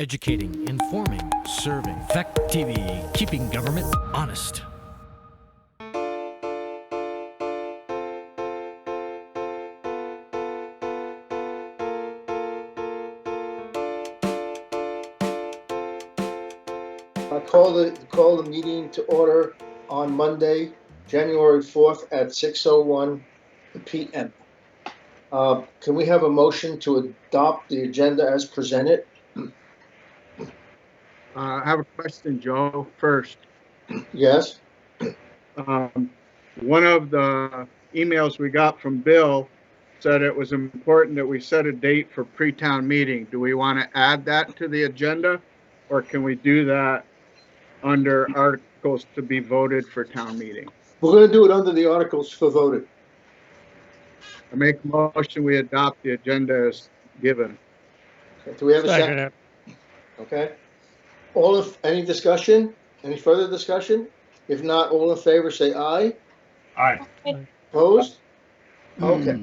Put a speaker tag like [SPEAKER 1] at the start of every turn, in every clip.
[SPEAKER 1] Educating, informing, serving. Fact TV, keeping government honest.
[SPEAKER 2] I call the meeting to order on Monday, January 4th at 6:01 p.m. Can we have a motion to adopt the agenda as presented?
[SPEAKER 3] I have a question, Joe, first.
[SPEAKER 2] Yes?
[SPEAKER 3] One of the emails we got from Bill said it was important that we set a date for pre-town meeting. Do we want to add that to the agenda, or can we do that under articles to be voted for town meeting?
[SPEAKER 2] We're going to do it under the articles for voting.
[SPEAKER 3] I make a motion we adopt the agenda as given.
[SPEAKER 2] Okay, do we have a second? Okay. Any discussion? Any further discussion? If not, all in favor say aye.
[SPEAKER 4] Aye.
[SPEAKER 2] Opposed? Okay.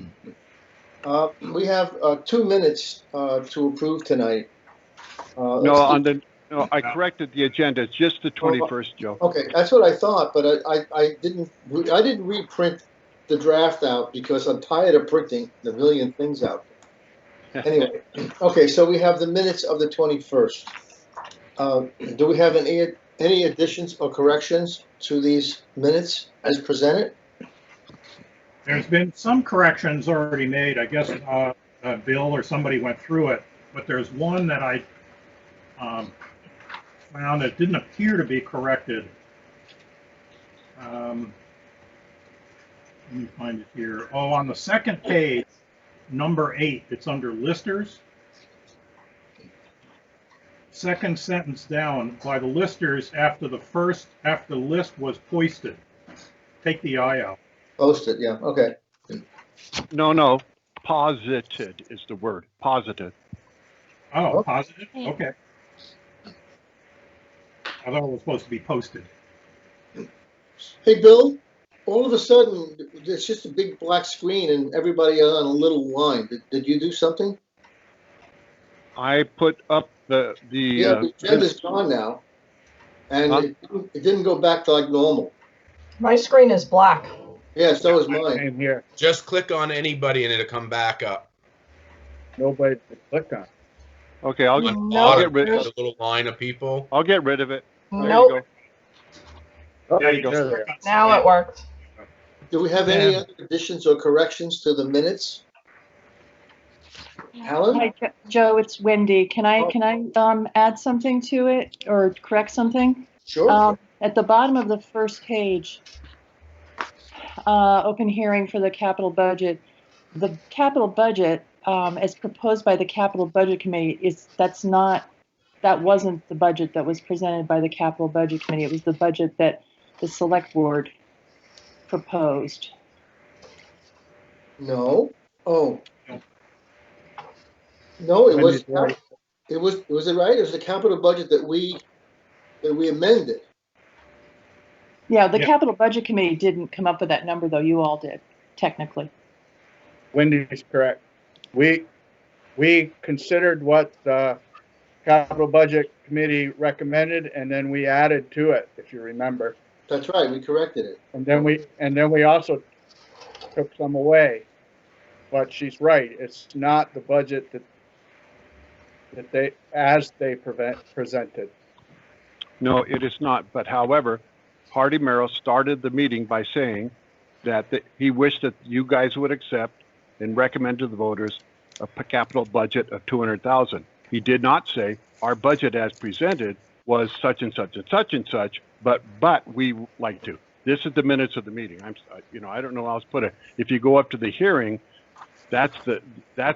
[SPEAKER 2] We have 2 minutes to approve tonight.
[SPEAKER 5] I corrected the agenda. It's just the 21st, Joe.
[SPEAKER 2] Okay, that's what I thought, but I didn't reprint the draft out because I'm tired of printing the million things out. Anyway, okay, so we have the minutes of the 21st. Do we have any additions or corrections to these minutes as presented?
[SPEAKER 4] There's been some corrections already made. I guess Bill or somebody went through it, but there's one that I found that didn't appear to be corrected. Let me find it here. Oh, on the second page, number 8, it's under listers. Second sentence down, by the listers after the list was posted. Take the I out.
[SPEAKER 2] Posted, yeah, okay.
[SPEAKER 5] No, posited is the word. Posited.
[SPEAKER 4] Oh, positive? Okay. I thought it was supposed to be posted.
[SPEAKER 2] Hey, Bill, all of a sudden, it's just a big black screen and everybody on a little line. Did you do something?
[SPEAKER 5] I put up the
[SPEAKER 2] agenda's gone now, and it didn't go back to like normal.
[SPEAKER 6] My screen is black.
[SPEAKER 2] Yeah, so is mine.
[SPEAKER 3] Same here.
[SPEAKER 7] Just click on anybody and it'll come back up.
[SPEAKER 3] Nobody to click on.
[SPEAKER 5] Okay, I'll get rid of
[SPEAKER 7] a little line of people.
[SPEAKER 5] I'll get rid of it.
[SPEAKER 6] Nope.
[SPEAKER 4] There you go.
[SPEAKER 3] There.
[SPEAKER 6] Now it worked.
[SPEAKER 2] Do we have any other additions or corrections to the minutes? Alan?
[SPEAKER 8] Hi, Joe, it's Wendy. Can I add something to it or correct something?
[SPEAKER 2] Sure.
[SPEAKER 8] At the bottom of the first page, open hearing for the capital budget. The capital budget, as proposed by the capital budget committee, that wasn't the budget that was presented by the capital budget committee. It was the budget that the select board proposed.
[SPEAKER 2] No. Oh. No, it was
[SPEAKER 3] Right.
[SPEAKER 2] Was it right? It was the capital budget that we amended.
[SPEAKER 8] Yeah, the
[SPEAKER 4] Yeah.
[SPEAKER 8] capital budget committee didn't come up with that number, though. You all did, technically.
[SPEAKER 3] Wendy's correct. We considered what the capital budget committee recommended, and then we added to it, if you remember.
[SPEAKER 2] That's right. We corrected it.
[SPEAKER 3] And then we also took some away. But she's right. It's not the budget that they presented.
[SPEAKER 5] No, it is not. But however, Hardy Merrill started the meeting by saying that he wished that you guys would accept and recommend to the voters a capital budget of $200,000. He did not say our budget as presented was such and such and such and such, but we like to. This is the minutes of the meeting. I don't know how else to put it. If you go up to the hearing, that's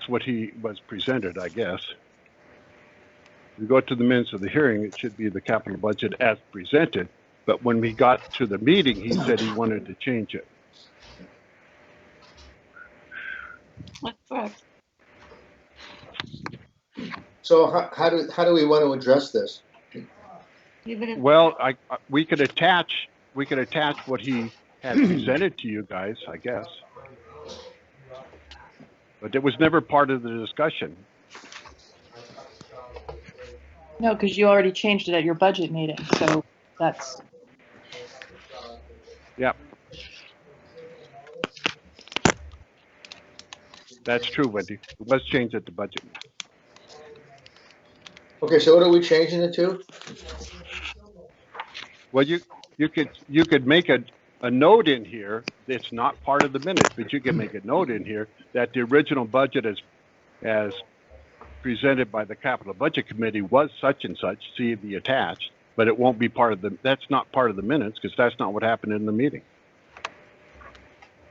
[SPEAKER 5] what he was presented, I guess. If you go to the minutes of the hearing, it should be the capital budget as presented. But when we got to the meeting, he said he wanted to change it.
[SPEAKER 8] That's correct.
[SPEAKER 2] So how do we want to address this?
[SPEAKER 5] Well, we could attach what he had presented to you guys, I guess. But it was never part of the discussion.
[SPEAKER 8] No, because you already changed it at your budget meeting, so that's,
[SPEAKER 5] Yep. That's true, Wendy. It was changed at the budget.
[SPEAKER 2] Okay, so what are we changing it to?
[SPEAKER 5] Well, you could make a note in here. It's not part of the minutes, but you can make a note in here that the original budget as presented by the Capital Budget Committee was such and such, see the attached, but it won't be part of that's not part of the minutes because that's not what happened in the meeting.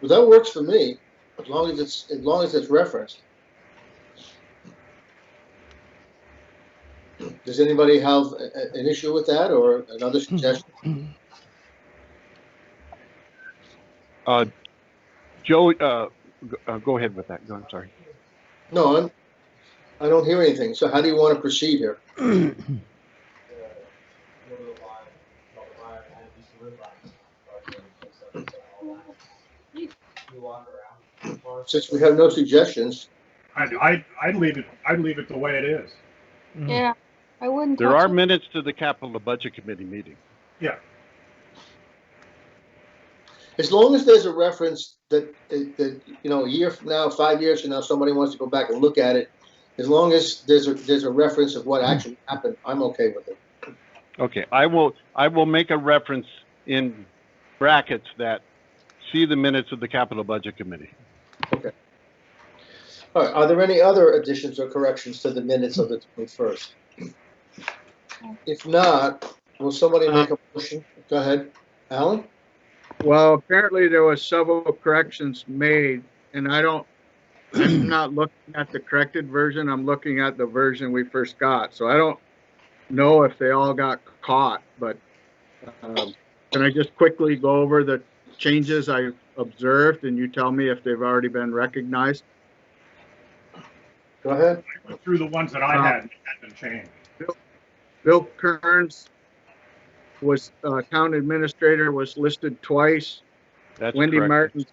[SPEAKER 2] Well, that works for me, as long as it's referenced. Does anybody have an issue with that or another suggestion?
[SPEAKER 5] Joe, go ahead with that. No, I'm sorry.
[SPEAKER 2] No, I don't hear anything. So how do you want to proceed here? Since we have no suggestions,
[SPEAKER 4] I'd leave it the way it is.
[SPEAKER 9] Yeah, I wouldn't
[SPEAKER 5] There
[SPEAKER 9] touch
[SPEAKER 5] are
[SPEAKER 9] it.
[SPEAKER 5] minutes to the Capital Budget Committee meeting.
[SPEAKER 4] Yeah.
[SPEAKER 2] as long as there's a reference that a year from now, 5 years from now, somebody wants to go back and look at it, as long as there's a reference of what actually happened, I'm okay with it.
[SPEAKER 5] Okay, I will make a reference in brackets that see the minutes of the Capital Budget Committee.
[SPEAKER 2] Okay. All right. Are there any other additions or corrections to the minutes of the 21st? If not, will somebody make a motion? Go ahead, Alan.
[SPEAKER 3] Well, apparently there was several corrections made, and I'm not looking at the corrected version. I'm looking at the version we first got. So I don't know if they all got caught, but can I just quickly go over the changes I observed and you tell me if they've already been recognized?
[SPEAKER 2] Go ahead.
[SPEAKER 4] I went through the ones that I had been changed.
[SPEAKER 3] Bill Kearns was town administrator, was listed twice.
[SPEAKER 5] That's
[SPEAKER 3] Wendy
[SPEAKER 5] correct.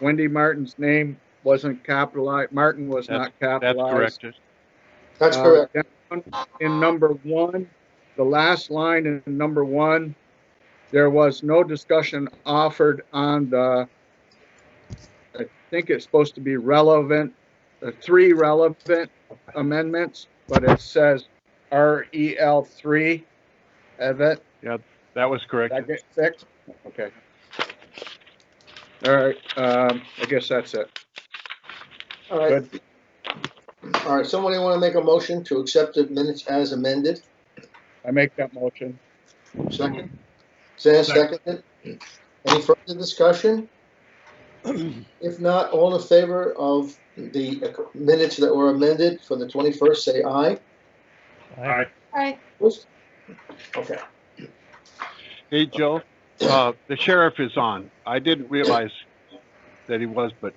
[SPEAKER 3] Martin's name wasn't capitalized. Martin was not
[SPEAKER 5] That's
[SPEAKER 3] capitalized.
[SPEAKER 5] correct.
[SPEAKER 2] That's correct.
[SPEAKER 3] Down in number 1, the last line in number 1, there was no discussion offered on the, I think it's supposed to be relevant, 3 relevant amendments, but it says REL3 of it.
[SPEAKER 5] Yeah, that was correct.
[SPEAKER 3] Did I get 6? Okay. All right, I guess that's it.
[SPEAKER 2] All right.
[SPEAKER 3] Good.
[SPEAKER 2] All right. Somebody want to make a motion to accept the minutes as amended?
[SPEAKER 3] I make that motion.
[SPEAKER 2] Second. Sam, second. Any further discussion? If not, all in favor of the minutes that were amended for the 21st, say aye.
[SPEAKER 4] All right.
[SPEAKER 9] Right.
[SPEAKER 2] Okay.
[SPEAKER 5] Hey, Joe, the sheriff is on. I didn't realize that he was, but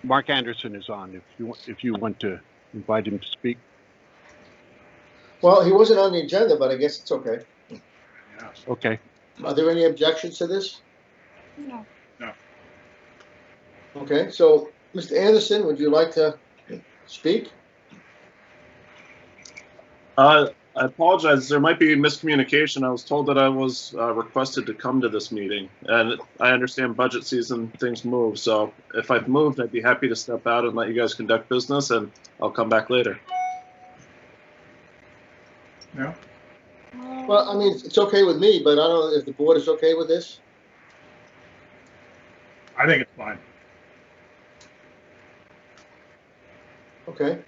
[SPEAKER 5] Mark Anderson is on. If you want to invite him to speak.
[SPEAKER 2] Well, he wasn't on the agenda, but I guess it's okay.
[SPEAKER 4] Yeah.
[SPEAKER 5] Okay.
[SPEAKER 2] Are there any objections to this?
[SPEAKER 9] No.
[SPEAKER 2] Okay, so Mr. Anderson, would you like to speak?
[SPEAKER 10] I apologize. There might be miscommunication. I was told that I was requested to come to this meeting, and I understand budget season, things move. So if I've moved, I'd be happy to step out and let you guys conduct business, and I'll come back later.
[SPEAKER 4] No.
[SPEAKER 2] Well, I mean, it's okay with me, but I don't know if the board is okay with this.
[SPEAKER 4] I think it's fine.
[SPEAKER 2] Okay.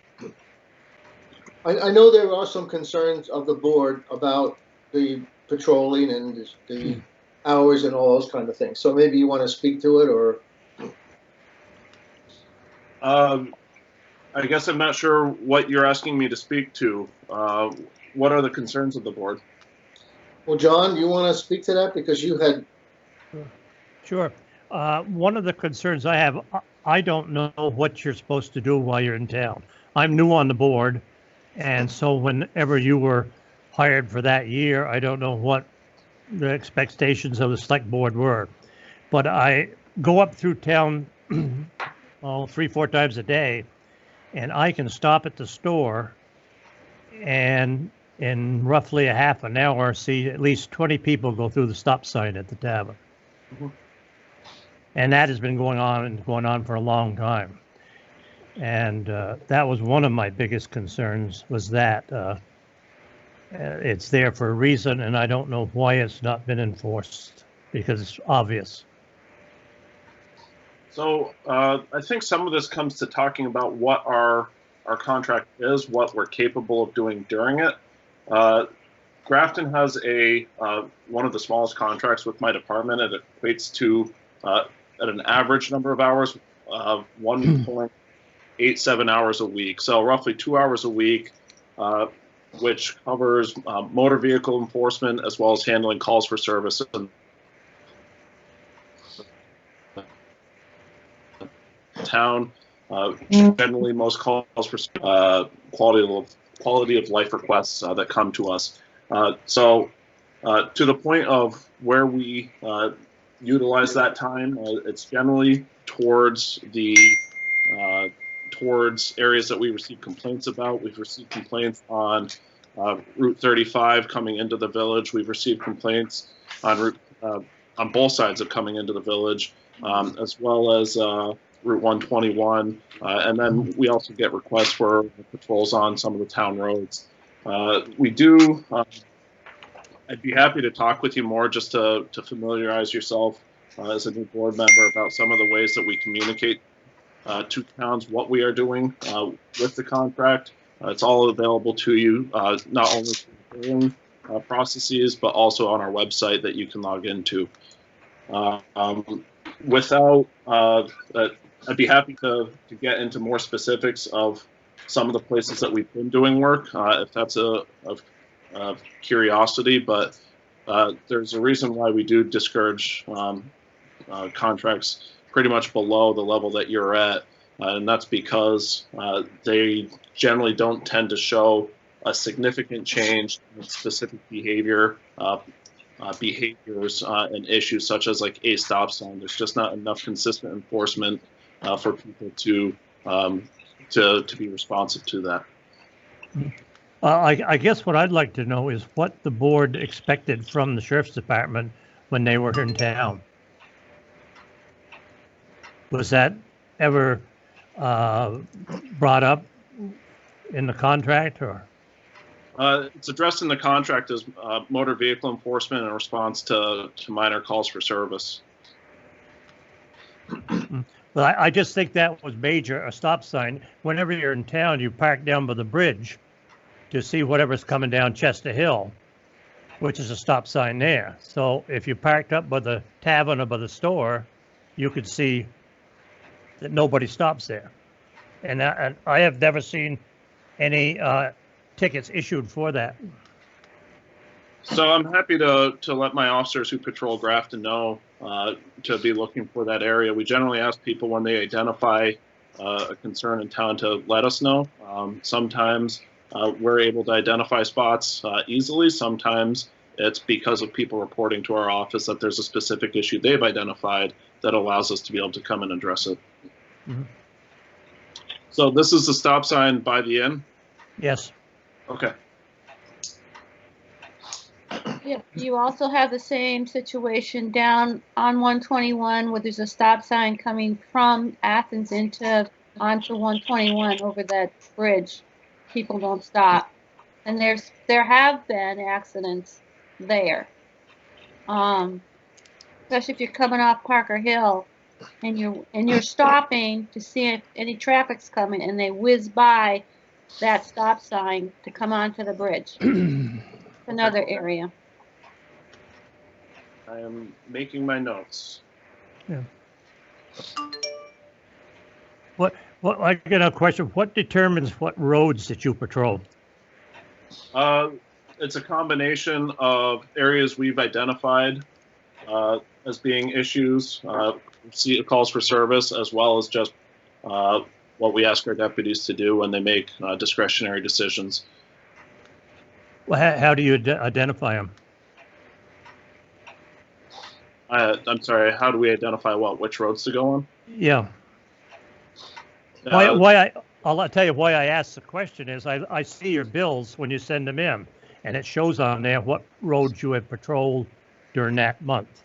[SPEAKER 2] I know there are some concerns of the board about the patrolling and the hours and all those kind of things. So maybe you want to speak to it, or
[SPEAKER 10] I guess I'm not sure what you're asking me to speak to. What are the concerns of the board?
[SPEAKER 2] well, John, you want to speak to that because you had.
[SPEAKER 11] Sure. One of the concerns I have, I don't know what you're supposed to do while you're in town. I'm new on the board, and so whenever you were hired for that year, I don't know what the expectations of the select board were. But I go up through town 3-4 times a day, and I can stop at the store and in roughly a half an hour, see at least 20 people go through the stop sign at the tavern.
[SPEAKER 10] Mhm.
[SPEAKER 11] And that has been going on for a long time. And that was one of my biggest concerns, was that it's there for a reason, and I don't know why it's not been enforced, because it's obvious.
[SPEAKER 10] So I think some of this comes to talking about what our contract is, what we're capable of doing during it. Grafton has one of the smallest contracts with my department. It equates to at an average number of hours, 1.87 hours a week. So roughly 2 hours a week, which covers motor vehicle enforcement as well as handling calls for service in town. Generally, most calls for quality of life requests that come to us. So to the point of where we utilize that time, it's generally towards areas that we receive complaints about. We've received complaints on Route 35 coming into the village. We've received complaints on both sides of coming into the village, as well as Route 121, and then we also get requests for patrols on some of the town roads. We do. I'd be happy to talk with you more, just to familiarize yourself as a new board member about some of the ways that we communicate to towns what we are doing with the contract. It's all available to you, not only through billing processes, but also on our website that you can log into. I'd be happy to get into more specifics of some of the places that we've been doing work, if that's of curiosity. But there's a reason why we do discourage contracts pretty much below the level that you're at, and that's because they generally don't tend to show a significant change in specific behaviors and issues such as like a stop sign. There's just not enough consistent enforcement for people to be responsive to that.
[SPEAKER 11] I guess what I'd like to know is what the board expected from the sheriff's department when they were in town. Was that ever brought up in the contract, or?
[SPEAKER 10] It's addressed in the contract as motor vehicle enforcement in response to minor calls for service.
[SPEAKER 11] Well, I just think that was major, a stop sign. Whenever you're in town, you park down by the bridge to see whatever's coming down Chester Hill, which is a stop sign there. So if you parked up by the tavern or by the store, you could see that nobody stops there. And I have never seen any tickets issued for that.
[SPEAKER 10] So I'm happy to let my officers who patrol Grafton know to be looking for that area. We generally ask people when they identify a concern in town to let us know. Sometimes we're able to identify spots easily. Sometimes it's because of people reporting to our office that there's a specific issue they've identified that allows us to be able to come and address it.
[SPEAKER 11] Mm-hmm.
[SPEAKER 10] So this is the stop sign by the inn?
[SPEAKER 11] Yes.
[SPEAKER 10] Okay.
[SPEAKER 9] Yeah, you also have the same situation down on 121 where there's a stop sign coming from Athens onto 121 over that bridge. People don't stop, and there have been accidents there. Especially if you're coming off Parker Hill and you're stopping to see if any traffic's coming, and they whiz by that stop sign to come onto the bridge. Another area.
[SPEAKER 10] I am making my notes.
[SPEAKER 11] Yeah. I got a question. What determines what roads that you patrol?
[SPEAKER 10] It's a combination of areas we've identified as being issues, calls for service, as well as just what we ask our deputies to do when they make discretionary decisions.
[SPEAKER 11] Well, how do you identify them?
[SPEAKER 10] I'm sorry, how do we identify which roads to go on?
[SPEAKER 11] Yeah. Why I'll tell you why I asked the question is I see your bills when you send them in, and it shows on there what roads you have patrolled during that month.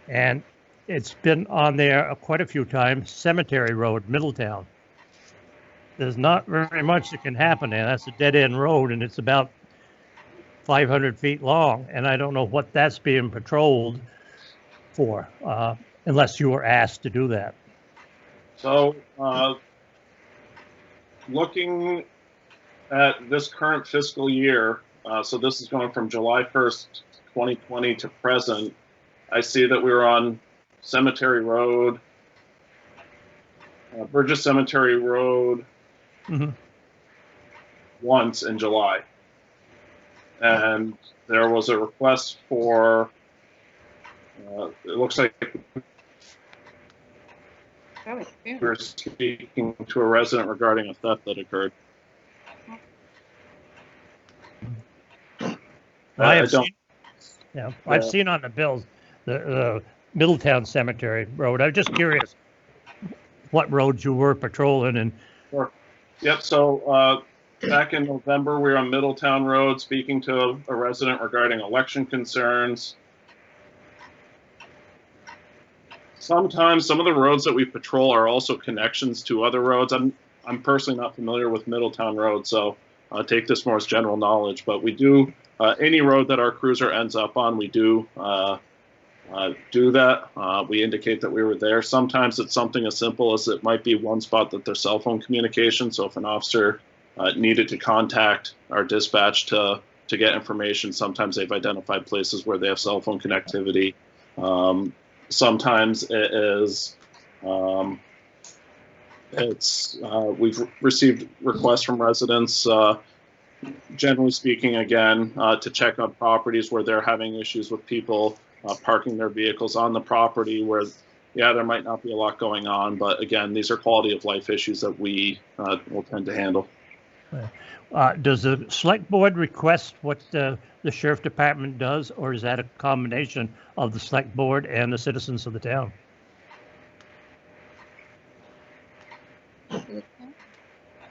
[SPEAKER 11] And it's been on there quite a few times, Cemetery Road, Middletown. There's not very much that can happen there. That's a dead-end road, and it's about 500 feet long, and I don't know what that's being patrolled for, unless you were asked to do that.
[SPEAKER 10] So, looking at this current fiscal year, so this is going from July 1st, 2020 to present, I see that we were on Cemetery Road, Burgess Cemetery Road, once in July. And there was a request for, it looks like we were speaking to a resident regarding a theft that occurred.
[SPEAKER 11] I've seen on the bills the Middletown Cemetery Road. I'm just curious what roads you were patrolling and.
[SPEAKER 10] Sure. Yep. So back in November, we were on Middletown Road speaking to a resident regarding election concerns. Sometimes some of the roads that we patrol are also connections to other roads. I'm personally not familiar with Middletown Road, so take this more as general knowledge. But we do any road that our cruiser ends up on, we do that. We indicate that we were there. Sometimes it's something as simple as it might be one spot that there's cell phone communication. So if an officer needed to contact our dispatch to get information, sometimes they've identified places where they have cell phone connectivity. Sometimes it is, we've received requests from residents, generally speaking, again, to check on properties where they're having issues with people parking their vehicles on the property where, yeah, there might not be a lot going on. But again, these are quality of life issues that we will tend to handle.
[SPEAKER 11] Does the select board request what the sheriff department does, or is that a combination of the select board and the citizens of the town?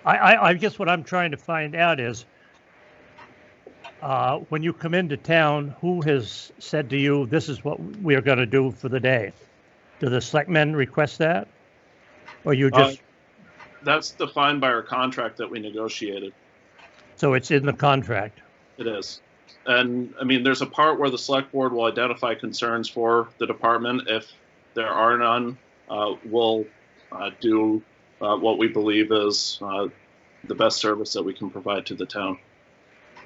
[SPEAKER 11] I guess what I'm trying to find out is when you come into town, who has said to you, this is what we are going to do for the day? Do the selectmen request that? Or you just...
[SPEAKER 10] That's defined by our contract that we negotiated.
[SPEAKER 11] So it's in the contract?
[SPEAKER 10] It is. And I mean, there's a part where the select board will identify concerns for the department. If there are none, we'll do what we believe is the best service that we can provide to the town.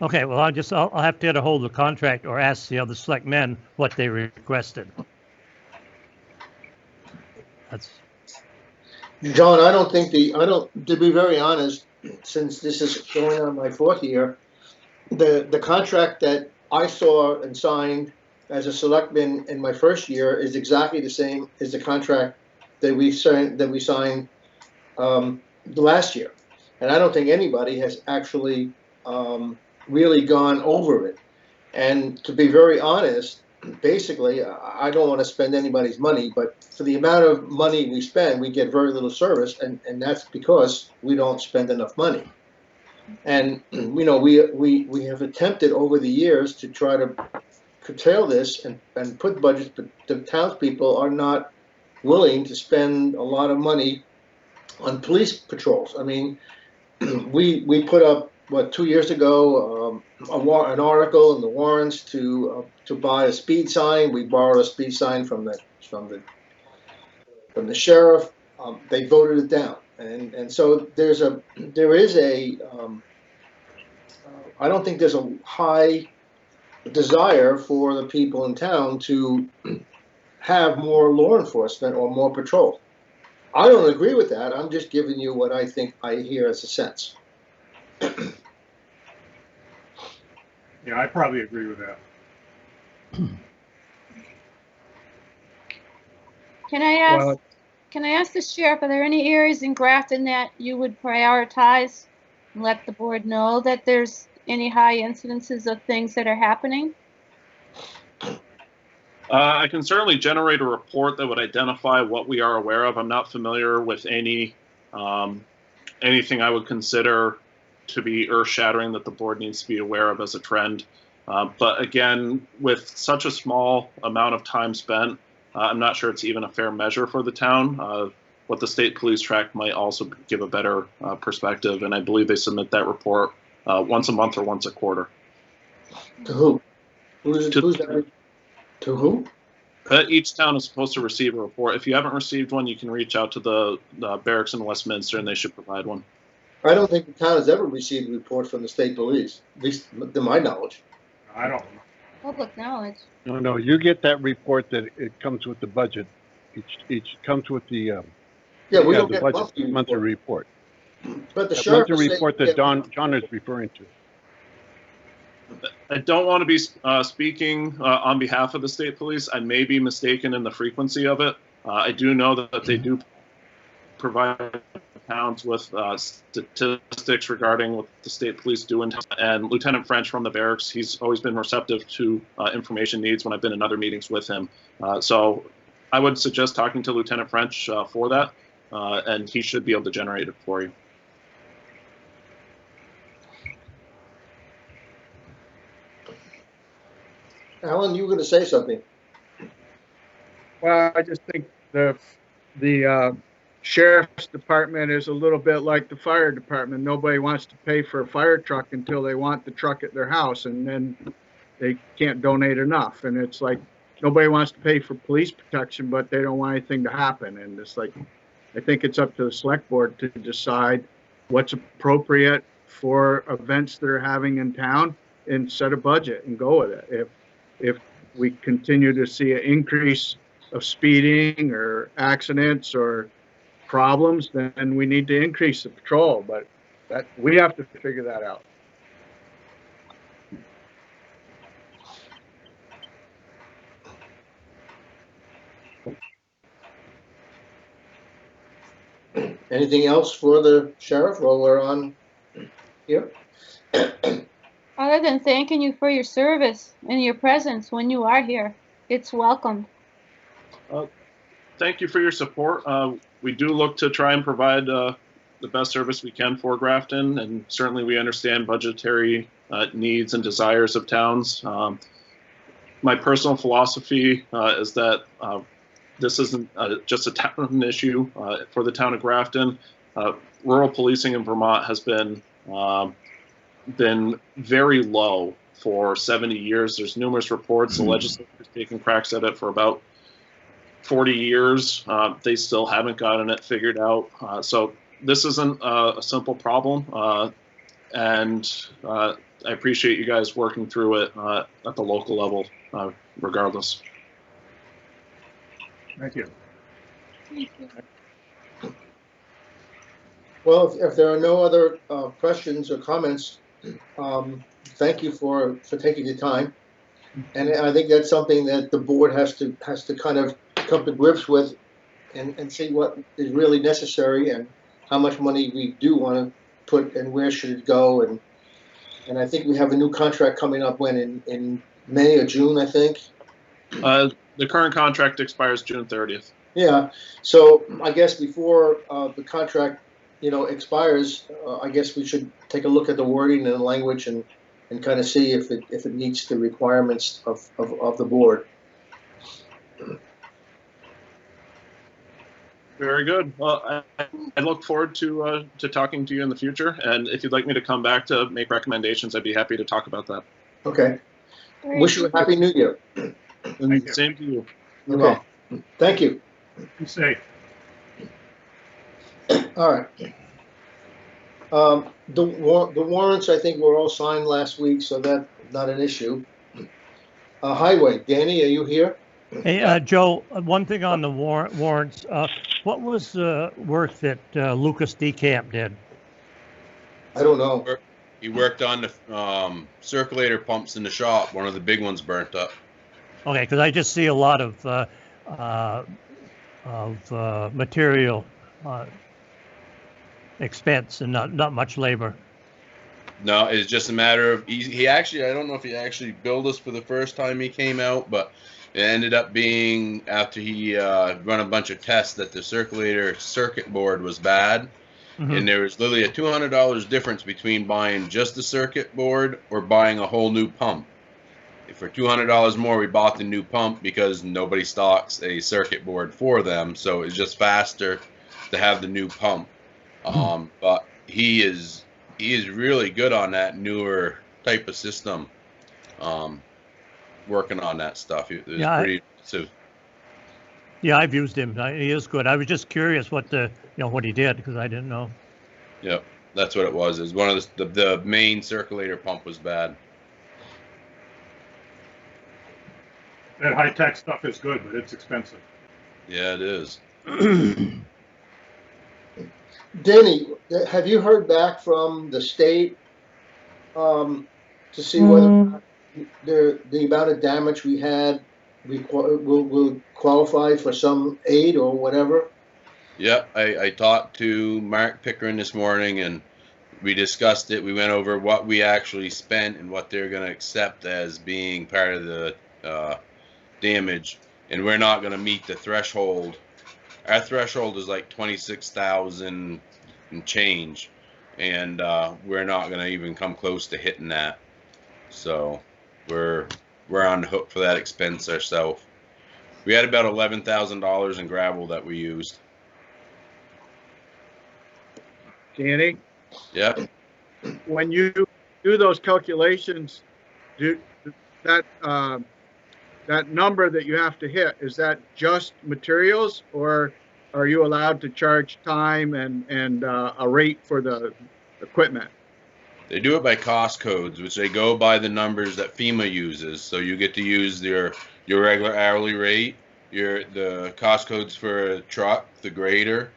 [SPEAKER 11] Okay, well, I'll have to get a hold of the contract or ask the other selectmen what they requested. That's...
[SPEAKER 2] John, to be very honest, since this is going on my fourth year, the contract that I saw and signed as a selectman in my first year is exactly the same as the contract that we signed the last year. And I don't think anybody has actually really gone over it. And to be very honest, basically, I don't want to spend anybody's money, but for the amount of money we spend, we get very little service, and that's because we don't spend enough money. And you know, we have attempted over the years to try to curtail this and put budgets, but the townspeople are not willing to spend a lot of money on police patrols. I mean, we put up, what, 2 years ago, an article in the warrants to buy a speed sign. We borrowed a speed sign from the sheriff. They voted it down, and so there is a I don't think there's a high desire for the people in town to have more law enforcement or more patrol. I don't agree with that. I'm just giving you what I think I hear as a sense.
[SPEAKER 4] Yeah, I probably agree with that.
[SPEAKER 9] Can I ask the sheriff, are there any areas in Grafton that you would prioritize and let the board know that there's any high incidences of things that are happening?
[SPEAKER 10] I can certainly generate a report that would identify what we are aware of. I'm not familiar with any anything I would consider to be earth-shattering that the board needs to be aware of as a trend. But again, with such a small amount of time spent, I'm not sure it's even a fair measure for the town. What the state police track might also give a better perspective, and I believe they submit that report once a month or once a quarter.
[SPEAKER 2] To who? Who's that? To who?
[SPEAKER 10] Each town is supposed to receive a report. If you haven't received one, you can reach out to the barracks in Westminster, and they should provide one.
[SPEAKER 2] I don't think the town has ever received a report from the state police, at least to my knowledge.
[SPEAKER 4] I don't.
[SPEAKER 9] Public knowledge.
[SPEAKER 5] No, you get that report that it comes with the budget. Each comes with the
[SPEAKER 2] Yeah, we don't
[SPEAKER 5] the
[SPEAKER 2] get
[SPEAKER 5] budget monthly report.
[SPEAKER 2] But the
[SPEAKER 5] The
[SPEAKER 2] sheriff
[SPEAKER 5] monthly
[SPEAKER 2] is
[SPEAKER 5] report
[SPEAKER 2] saying-
[SPEAKER 5] that John is referring to.
[SPEAKER 10] I don't want to be speaking on behalf of the state police. I may be mistaken in the frequency of it. I do know that they do provide towns with statistics regarding what the state police do in town. And Lieutenant French from the barracks, he's always been receptive to information needs when I've been in other meetings with him. So I would suggest talking to Lieutenant French for that, and he should be able to generate it for you.
[SPEAKER 2] Alan, you were going to say something.
[SPEAKER 3] Well, I just think the sheriff's department is a little bit like the fire department. Nobody wants to pay for a fire truck until they want the truck at their house, and then they can't donate enough. And it's like nobody wants to pay for police protection, but they don't want anything to happen. And it's like, I think it's up to the select board to decide what's appropriate for events they're having in town and set a budget and go with it. If we continue to see an increase of speeding or accidents or problems, then we need to increase the patrol, but that we have to figure that out.
[SPEAKER 2] Anything else for the sheriff while we're on here?
[SPEAKER 9] Other than thanking you for your service and your presence when you are here, it's welcomed.
[SPEAKER 10] Thank you for your support. We do look to try and provide the best service we can for Grafton, and certainly we understand budgetary needs and desires of towns. My personal philosophy is that this isn't just a town issue for the town of Grafton. Rural policing in Vermont has been very low for 70 years. There's numerous reports. The legislature's taken cracks at it for about 40 years. They still haven't gotten it figured out. So this isn't a simple problem. And I appreciate you guys working through it at the local level, regardless.
[SPEAKER 4] Thank you.
[SPEAKER 9] Thank you.
[SPEAKER 2] Well, if there are no other questions or comments, thank you for taking the time. And I think that's something that the board has to kind of come to grips with and see what is really necessary and how much money we do want to put and where should it go. And I think we have a new contract coming up in May or June, I think.
[SPEAKER 10] The current contract expires June 30th.
[SPEAKER 2] Yeah. So I guess before the contract, expires, I guess we should take a look at the wording and the language and kind of see if it meets the requirements of the board.
[SPEAKER 10] Very good. Well, I look forward to talking to you in the future. And if you'd like me to come back to make recommendations, I'd be happy to talk about that.
[SPEAKER 2] Okay.
[SPEAKER 9] Great.
[SPEAKER 2] Wish you a happy New Year.
[SPEAKER 10] And same to you.
[SPEAKER 2] Okay. Thank you.
[SPEAKER 4] Be safe.
[SPEAKER 2] All right. The warrants, I think, were all signed last week, so that's not an issue. Highway, Danny, are you here?
[SPEAKER 11] Hey, Joe, one thing on the warrants, what was the work that Lucas DeCamp did?
[SPEAKER 2] I don't know.
[SPEAKER 7] He worked on the circulator pumps in the shop. One of the big ones burnt up.
[SPEAKER 11] Okay, because I just see a lot of material expense and not much labor.
[SPEAKER 7] No, it's just a matter of he actually, I don't know if he actually billed us for the first time he came out, but it ended up being after he run a bunch of tests that the circulator circuit board was bad, And there was literally a $200 difference between buying just the circuit board or buying a whole new pump. For $200 more, we bought the new pump because nobody stocks a circuit board for them, so it's just faster to have the new pump. But he is really good on that newer type of system. Working on that stuff, it was pretty impressive.
[SPEAKER 11] Yeah, I've used him. He is good. I was just curious what what he did because I didn't know.
[SPEAKER 7] Yep, that's what it was. It was one of the main circulator pump was bad.
[SPEAKER 4] That high-tech stuff is good, but it's expensive.
[SPEAKER 7] Yeah, it is.
[SPEAKER 2] Danny, have you heard back from the state to see whether the amount of damage we had will qualify for some aid or whatever?
[SPEAKER 7] Yep, I talked to Mark Pickering this morning and we discussed it. We went over what we actually spent and what they're going to accept as being part of the damage, and we're not going to meet the threshold. Our threshold is like 26,000 and change, and we're not going to even come close to hitting that. So we're on the hook for that expense ourselves. We had about $11,000 in gravel that we used.
[SPEAKER 3] Danny,
[SPEAKER 7] Yep.
[SPEAKER 3] when you do those calculations, that number that you have to hit, is that just materials, or are you allowed to charge time and a rate for the equipment?
[SPEAKER 7] They do it by cost codes, which they go by the numbers that FEMA uses. So you get to use your regular hourly rate, the cost codes for a truck, the grader,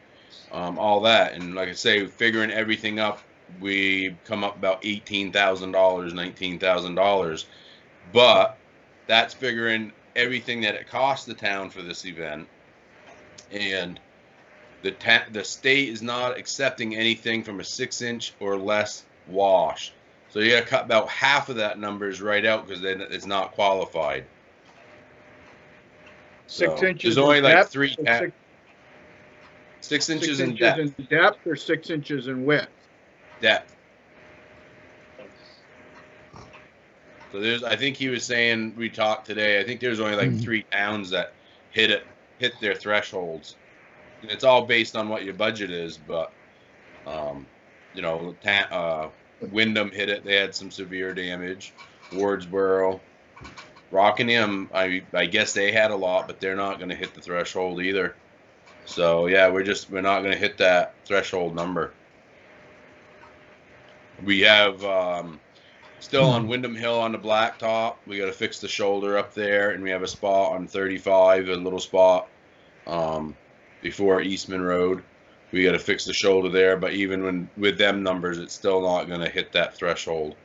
[SPEAKER 7] all that. And like I say, figuring everything up, we come up about $18,000, $19,000. But that's figuring everything that it costs the town for this event. And the state is not accepting anything from a 6-inch or less wash. So you got to cut about half of that numbers right out because then it's not qualified.
[SPEAKER 3] 6
[SPEAKER 7] So
[SPEAKER 3] inches.
[SPEAKER 7] there's only
[SPEAKER 3] in
[SPEAKER 7] like
[SPEAKER 3] depth,
[SPEAKER 7] 6 inches in
[SPEAKER 3] in depth, or 6 inches in width?
[SPEAKER 7] depth. So I think he was saying, we talked today, I think there's only like 3 towns that hit their thresholds. And it's all based on what your budget is, but Wyndham hit it. They had some severe damage. Wardsboro, Rockingham, I guess they had a lot, but they're not going to hit the threshold either. So yeah, we're not going to hit that threshold number. We have still on Wyndham Hill on the blacktop. We got to fix the shoulder up there, and we have a spot on 35, a little spot before Eastman Road. We got to fix the shoulder there, but even with them numbers, it's still not going to hit that threshold.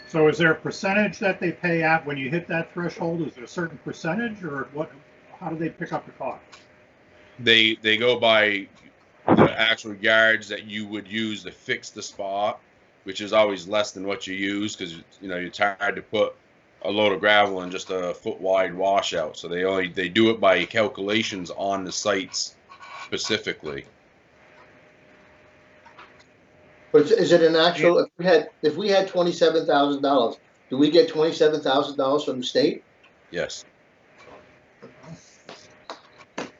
[SPEAKER 4] So is there a percentage that they pay out when you hit that threshold? Is there a certain percentage, or what? How do they pick up the cost?
[SPEAKER 7] They go by the actual yards that you would use to fix the spot, which is always less than what you use because it's hard to put a load of gravel in just a foot wide washout. So they do it by calculations on the sites specifically.
[SPEAKER 2] But is it an actual? If we had $27,000, do we get $27,000 from the state?
[SPEAKER 7] Yes.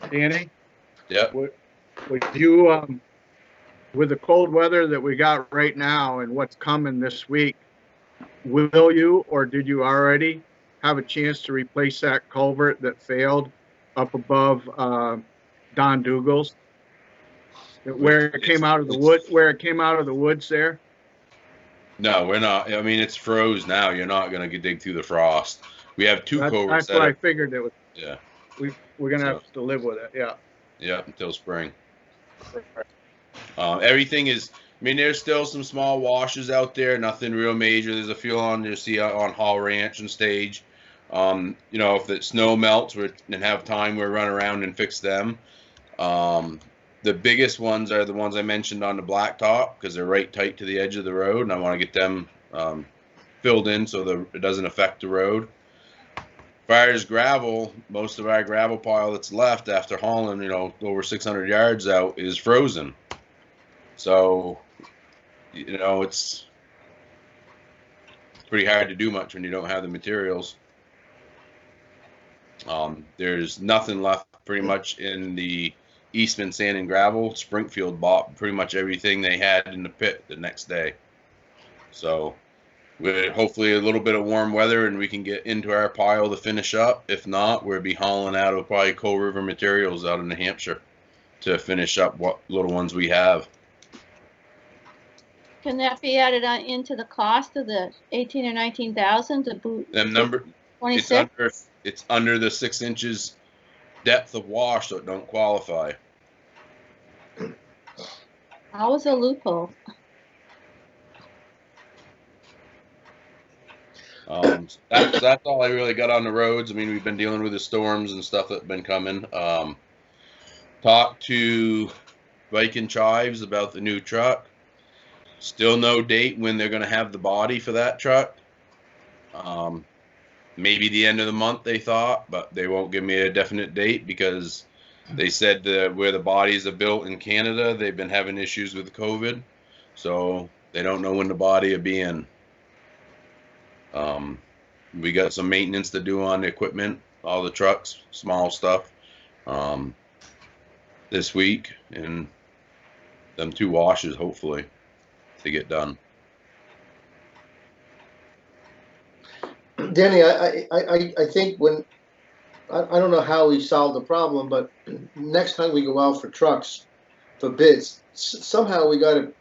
[SPEAKER 3] Danny?
[SPEAKER 7] Yep.
[SPEAKER 3] Would you, with the cold weather that we got right now and what's coming this week, will you, or did you already have a chance to replace that culvert that failed up above Don Dougal's, where it came out of the woods there?
[SPEAKER 7] No, we're not. I mean, it's froze now. You're not going to dig through the frost. We have two culverts.
[SPEAKER 3] That's what I figured it was.
[SPEAKER 7] Yeah.
[SPEAKER 3] We're going to have to live with it. Yeah.
[SPEAKER 7] Yeah, until spring. Everything is, I mean, there's still some small washes out there, nothing real major. There's a few you see on Hall Ranch and Stage. If the snow melts and have time, we'll run around and fix them. The biggest ones are the ones I mentioned on the blacktop because they're right tight to the edge of the road, and I want to get them filled in so it doesn't affect the road. As far as gravel, most of our gravel pile that's left after hauling, over 600 yards out is frozen. So, you know, it's pretty hard to do much when you don't have the materials. There's nothing left pretty much in the Eastman Sand and Gravel. Springfield bought pretty much everything they had in the pit the next day. So with hopefully a little bit of warm weather and we can get into our pile to finish up. If not, we'll be hauling out of probably Coal River Materials out in New Hampshire to finish up what little ones we have.
[SPEAKER 9] Can that be added on into the cost of the 18 or 19,000 to boot?
[SPEAKER 7] Them number,
[SPEAKER 9] 26?
[SPEAKER 7] it's under the 6 inches depth of wash, so it don't qualify.
[SPEAKER 9] Always a loophole.
[SPEAKER 7] That's all I really got on the roads. I mean, we've been dealing with the storms and stuff that's been coming. Talked to Viking Chives about the new truck. Still no date when they're going to have the body for that truck. Maybe the end of the month, they thought, but they won't give me a definite date because they said where the bodies are built in Canada, they've been having issues with COVID. So they don't know when the body will be in. We got some maintenance to do on the equipment, all the trucks, small stuff, this week, and them 2 washes hopefully to get done.
[SPEAKER 2] Danny, I think when, I don't know how we solve the problem, but next time we go out for trucks, for bids, somehow we got to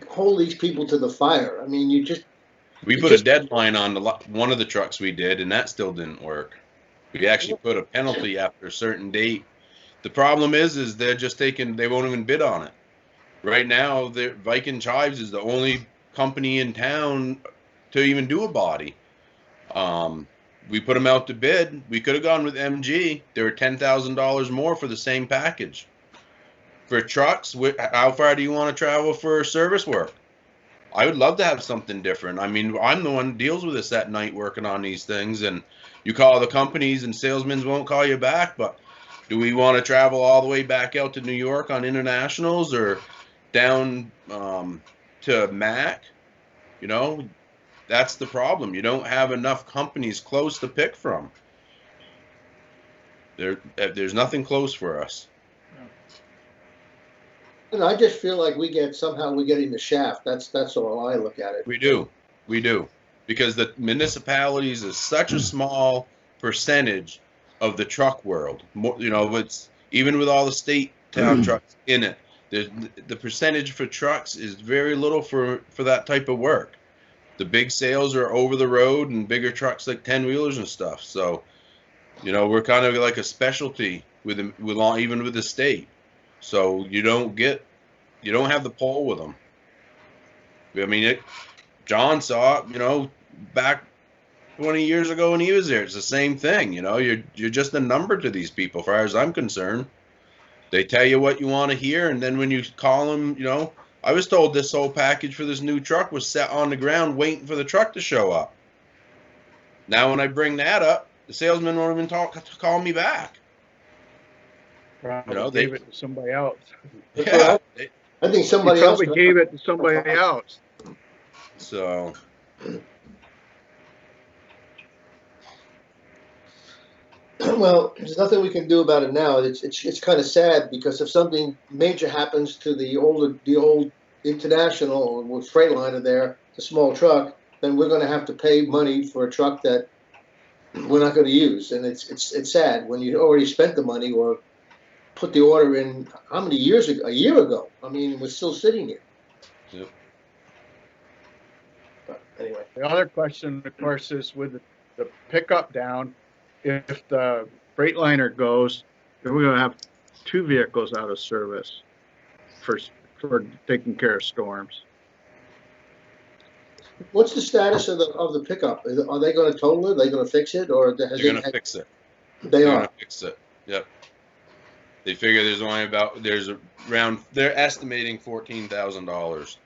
[SPEAKER 2] hold these people to the fire. I mean,
[SPEAKER 7] we put a deadline on one of the trucks we did, and that still didn't work. We actually put a penalty after a certain date. The problem is they're just they won't even bid on it. Right now, Viking Chives is the only company in town to even do a body. We put them out to bid. We could have gone with MG. They were $10,000 more for the same package. For trucks, how far do you want to travel for service work? I would love to have something different. I mean, I'm the one who deals with this at night working on these things, and you call the companies and salesmen won't call you back, but do we want to travel all the way back out to New York on internationals or down to Mac? You know, that's the problem. You don't have enough companies close to pick from. There's nothing close for us.
[SPEAKER 2] And I just feel like we're getting the shaft. That's all I look at it.
[SPEAKER 7] We do, because the municipalities is such a small percentage of the truck world. You know, it's even with all the state town trucks in it. The percentage for trucks is very little for that type of work. The big sales are over the road and bigger trucks like 10-wheelers and stuff. So, you know, we're kind of like a specialty even with the state. So you don't have the pull with them. I mean, John saw it, you know, back 20 years ago when he was there. It's the same thing, you know. You're just a number to these people, as far as I'm concerned. They tell you what you want to hear, and then when you call them, you know, I was told this whole package for this new truck was set on the ground waiting for the truck to show up. Now when I bring that up, the salesman won't even call me back.
[SPEAKER 3] Probably
[SPEAKER 7] You know,
[SPEAKER 3] gave it to somebody else.
[SPEAKER 7] Yeah.
[SPEAKER 2] I think
[SPEAKER 3] He
[SPEAKER 2] somebody else
[SPEAKER 3] probably gave it to somebody else.
[SPEAKER 7] So,
[SPEAKER 2] well, there's nothing we can do about it now. It's kind of sad because if something major happens to the old International with Freightliner there, the small truck, then we're going to have to pay money for a truck that we're not going to use, and it's sad when you already spent the money or put the order in how many years ago? A year ago. I mean, we're still sitting here.
[SPEAKER 7] yep.
[SPEAKER 2] But anyway,
[SPEAKER 3] The other question, of course, is with the pickup down, if the Freightliner goes, then we're going to have 2 vehicles out of service for taking care of storms.
[SPEAKER 2] what's the status of the pickup? Are they going to total it? Are they going to fix it, or
[SPEAKER 7] They're going to fix it.
[SPEAKER 2] They
[SPEAKER 7] They're
[SPEAKER 2] are.
[SPEAKER 7] going to fix it. Yep. They figure they're estimating $14,000.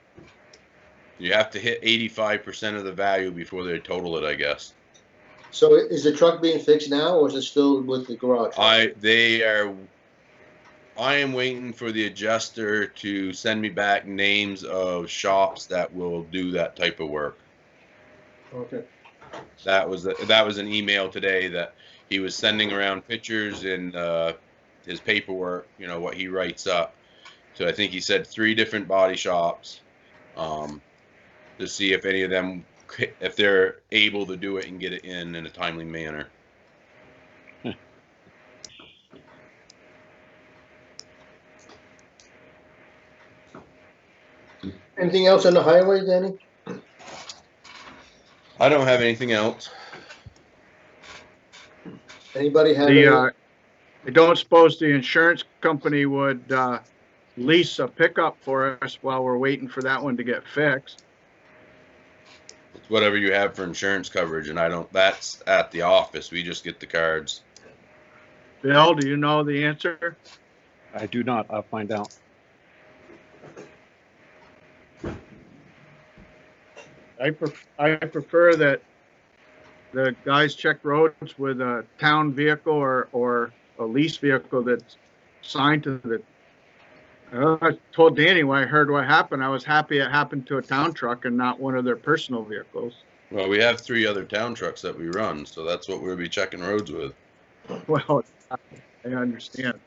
[SPEAKER 7] You have to hit 85% of the value before they total it, I guess.
[SPEAKER 2] So is the truck being fixed now, or is it still with the garage?
[SPEAKER 7] They are I am waiting for the adjuster to send me back names of shops that will do that type of work.
[SPEAKER 2] Okay.
[SPEAKER 7] That was an email today that he was sending around pictures in his paperwork, you know, what he writes up. So I think he said 3 different body shops to see if any of them, if they're able to do it and get it in a timely manner.
[SPEAKER 2] Anything else on the highway, Danny?
[SPEAKER 7] I don't have anything else.
[SPEAKER 2] Anybody have any?
[SPEAKER 3] I don't suppose the insurance company would lease a pickup for us while we're waiting for that one to get fixed.
[SPEAKER 7] It's whatever you have for insurance coverage, and I don't. That's at the office. We just get the cards.
[SPEAKER 3] Bill, do you know the answer?
[SPEAKER 5] I do not. I'll find out.
[SPEAKER 3] I prefer that the guys check roads with a town vehicle or a lease vehicle that's signed to the. I told Danny when I heard what happened, I was happy it happened to a town truck and not one of their personal vehicles.
[SPEAKER 7] Well, we have 3 other town trucks that we run, so that's what we'll be checking roads with.
[SPEAKER 3] Well, I understand.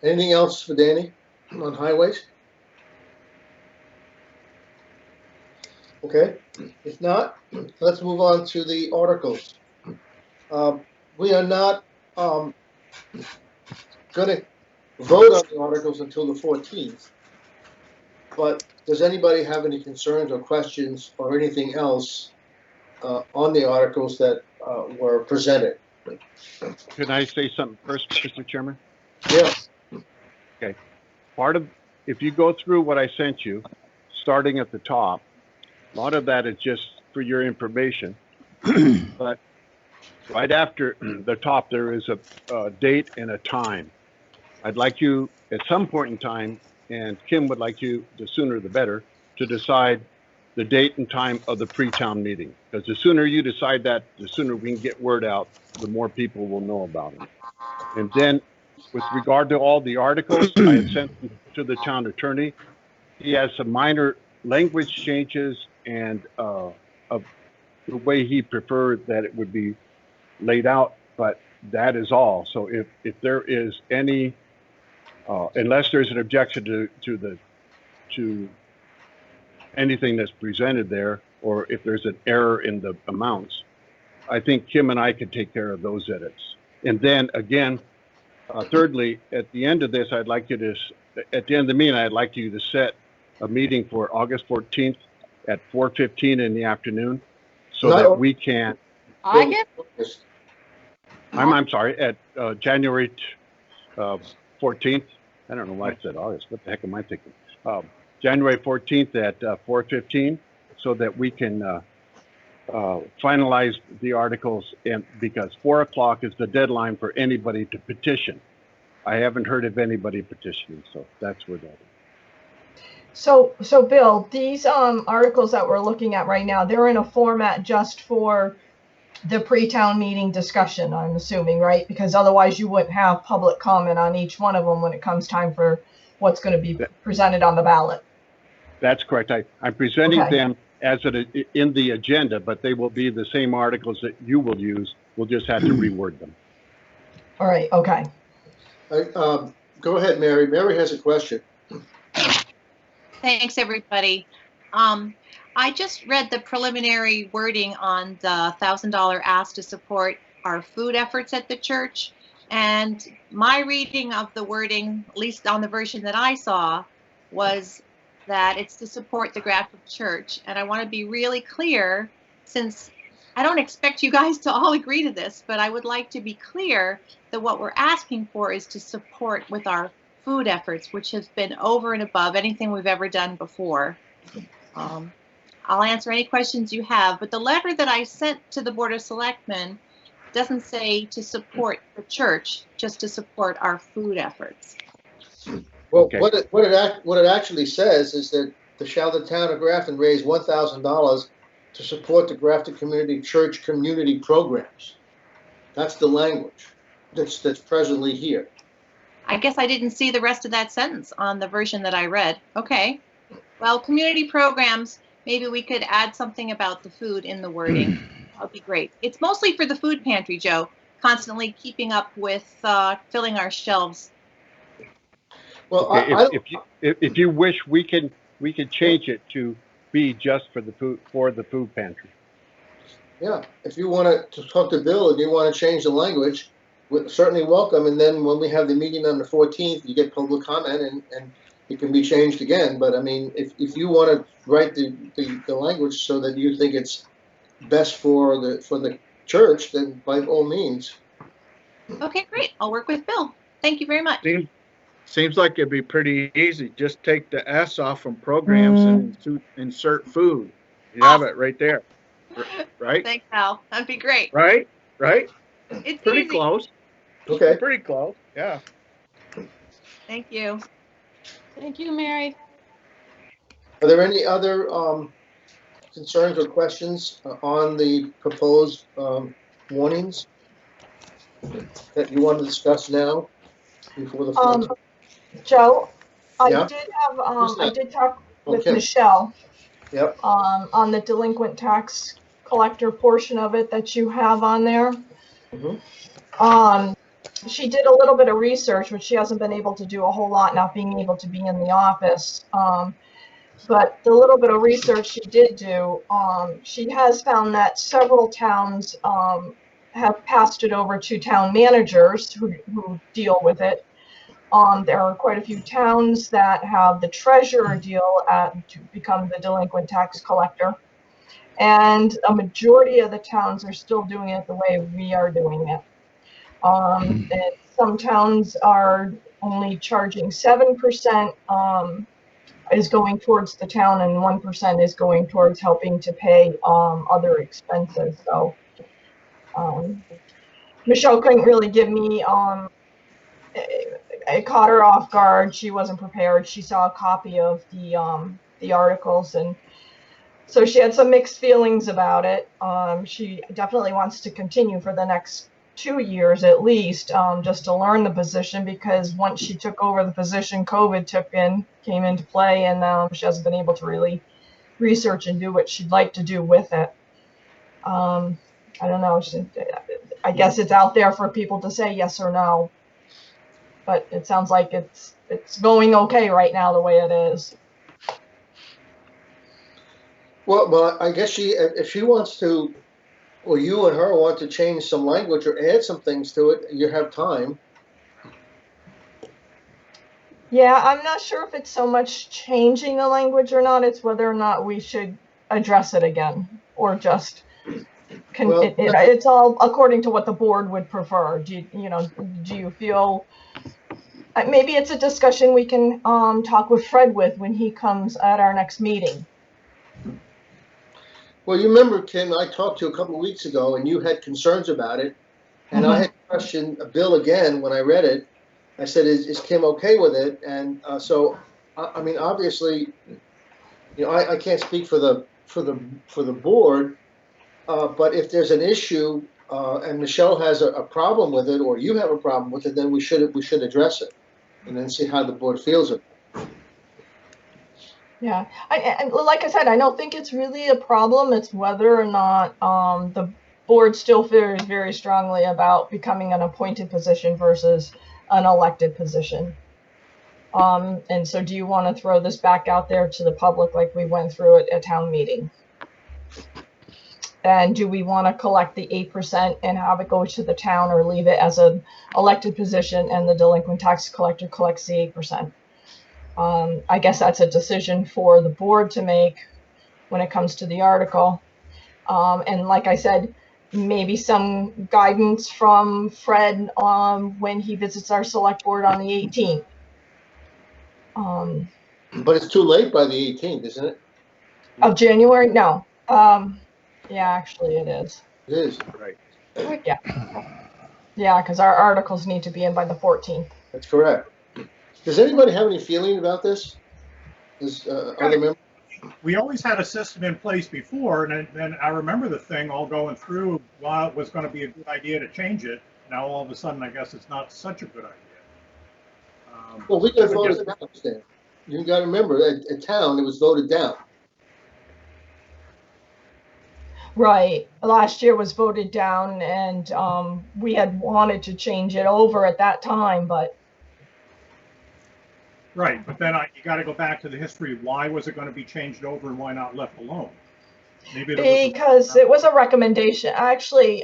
[SPEAKER 2] Anything else for Danny on highways? Okay, if not, let's move on to the articles. We are not going to vote on the articles until the 14th. But does anybody have any concerns or questions or anything else on the articles that were presented?
[SPEAKER 5] Can I say something first, Mr. Chairman?
[SPEAKER 2] Yeah.
[SPEAKER 5] Okay. If you go through what I sent you, starting at the top, a lot of that is just for your information. But right after the top, there is a date and a time. I'd like you, at some point in time, and Kim would like you, the sooner the better, to decide the date and time of the pre-town meeting. Because the sooner you decide that, the sooner we can get word out, the more people will know about it. And then, with regard to all the articles, I had sent them to the town attorney. He has some minor language changes and of the way he preferred that it would be laid out, but that is all. So if there is any, unless there's an objection to anything that's presented there, or if there's an error in the amounts, I think Kim and I could take care of those edits. And then again, thirdly, at the end of this, I'd like you to, at the end of the meeting, I'd like you to set a meeting for August 14th at 4:15 in the afternoon, so that we can.
[SPEAKER 9] August?
[SPEAKER 5] I'm sorry, at January 14th. I don't know why I said August. What the heck am I thinking? January 14th at 4:15, so that we can finalize the articles, and because 4 o'clock is the deadline for anybody to petition. I haven't heard of anybody petitioning, so that's where that is.
[SPEAKER 6] So Bill, these articles that we're looking at right now, they're in a format just for the pre-town meeting discussion, I'm assuming, right? Because otherwise you wouldn't have public comment on each one of them when it comes time for what's going to be presented on the ballot.
[SPEAKER 5] That's correct. I'm presenting them as in the agenda, but they will be the same articles that you will use. We'll just have to reword them.
[SPEAKER 6] All right. Okay.
[SPEAKER 2] Go ahead, Mary. Mary has a question.
[SPEAKER 12] Thanks, everybody. I just read the preliminary wording on the $1,000 ask to support our food efforts at the church. And my reading of the wording, at least on the version that I saw, was that it's to support the Grafton Church. And I want to be really clear, since I don't expect you guys to all agree to this, but I would like to be clear that what we're asking for is to support with our food efforts, which has been over and above anything we've ever done before. I'll answer any questions you have, but the letter that I sent to the Board of Selectmen doesn't say to support the church, just to support our food efforts.
[SPEAKER 2] Well, what it actually says is that shall the town of Grafton raise $1,000 to support the Grafton Community Church community programs. That's the language that's presently here.
[SPEAKER 12] I guess I didn't see the rest of that sentence on the version that I read. Okay. Well, community programs, maybe we could add something about the food in the wording. That would be great. It's mostly for the food pantry, Joe, constantly keeping up with filling our shelves.
[SPEAKER 2] Well,
[SPEAKER 5] Okay, if you wish, we can change it to be just for the food pantry.
[SPEAKER 2] yeah, if you want to talk to Bill, if you want to change the language, we're certainly welcome. And then when we have the meeting on the 14th, you get public comment and it can be changed again. But I mean, if you want to write the language so that you think it's best for the church, then by all means.
[SPEAKER 12] Okay, great. I'll work with Bill. Thank you very much.
[SPEAKER 3] Seems like it'd be pretty easy. Just take the S off from programs and insert food. You have it right there. Right?
[SPEAKER 12] Thanks, Al. That'd be great.
[SPEAKER 3] Right?
[SPEAKER 12] It's
[SPEAKER 3] Pretty
[SPEAKER 12] easy.
[SPEAKER 3] close.
[SPEAKER 2] Okay.
[SPEAKER 3] Pretty close. Yeah.
[SPEAKER 12] Thank you.
[SPEAKER 9] Thank you, Mary.
[SPEAKER 2] Are there any other concerns or questions on the proposed warnings that you want to discuss now before the 14th?
[SPEAKER 6] Joe,
[SPEAKER 2] Yeah?
[SPEAKER 6] I did talk with
[SPEAKER 2] Okay.
[SPEAKER 6] Michelle
[SPEAKER 2] Yep.
[SPEAKER 6] on the delinquent tax collector portion of it that you have on there.
[SPEAKER 2] Mhm.
[SPEAKER 6] She did a little bit of research, which she hasn't been able to do a whole lot, not being able to be in the office. But the little bit of research she did do, she has found that several towns have passed it over to town managers who deal with it. There are quite a few towns that have the treasurer to become the delinquent tax collector. And a majority of the towns are still doing it the way we are doing it. And some towns are only charging 7% is going towards the town, and 1% is going towards helping to pay other expenses. So Michelle couldn't really give me it caught her off guard. She wasn't prepared. She saw a copy of the articles, and so she had some mixed feelings about it. She definitely wants to continue for the next 2 years at least, just to learn the position, because once she took over the position, COVID came into play, and she hasn't been able to really research and do what she'd like to do with it. I don't know. I guess it's out there for people to say yes or no. But it sounds like it's going okay right now the way it is.
[SPEAKER 2] Well, I guess if she wants to, or you and her want to change some language or add some things to it, you have time.
[SPEAKER 6] Yeah, I'm not sure if it's so much changing the language or not. It's whether or not we should address it again, or just it's all according to what the board would prefer. Do you feel? Maybe it's a discussion we can talk with Fred when he comes at our next meeting.
[SPEAKER 2] Well, you remember, Kim, I talked to you a couple of weeks ago, and you had concerns about it, and I had questioned Bill again when I read it. I said, "Is Kim okay with it?" And so, I mean, obviously, I can't speak for the board, but if there's an issue and Michelle has a problem with it, or you have a problem with it, then we should address it, and then see how the board feels it.
[SPEAKER 6] Yeah, and like I said, I don't think it's really a problem. It's whether or not the board still feels very strongly about becoming an appointed position versus an elected position. And so do you want to throw this back out there to the public like we went through it at town meeting? And do we want to collect the 8% and have it go to the town, or leave it as an elected position and the delinquent tax collector collects the 8%? I guess that's a decision for the board to make when it comes to the article. And like I said, maybe some guidance from Fred when he visits our select board on the 18th.
[SPEAKER 2] But it's too late by the 18th, isn't it?
[SPEAKER 6] Of January? No. Yeah, actually it is.
[SPEAKER 2] It is.
[SPEAKER 3] Right.
[SPEAKER 6] Yeah. Yeah, because our articles need to be in by the 14th.
[SPEAKER 2] That's correct. Does anybody have any feeling about this? Other members?
[SPEAKER 4] we always had a system in place before, and then I remember the thing all going through while it was going to be a good idea to change it. Now all of a sudden, I guess it's not such a good idea.
[SPEAKER 2] Well, we got
[SPEAKER 4] but
[SPEAKER 2] voted down, Stan. You got to remember, at town, it was voted down.
[SPEAKER 6] Right. Last year was voted down, and we had wanted to change it over at that time, but
[SPEAKER 4] Right, but then you got to go back to the history. Why was it going to be changed over, and why not left alone? Maybe there was
[SPEAKER 6] because it was a recommendation. Actually,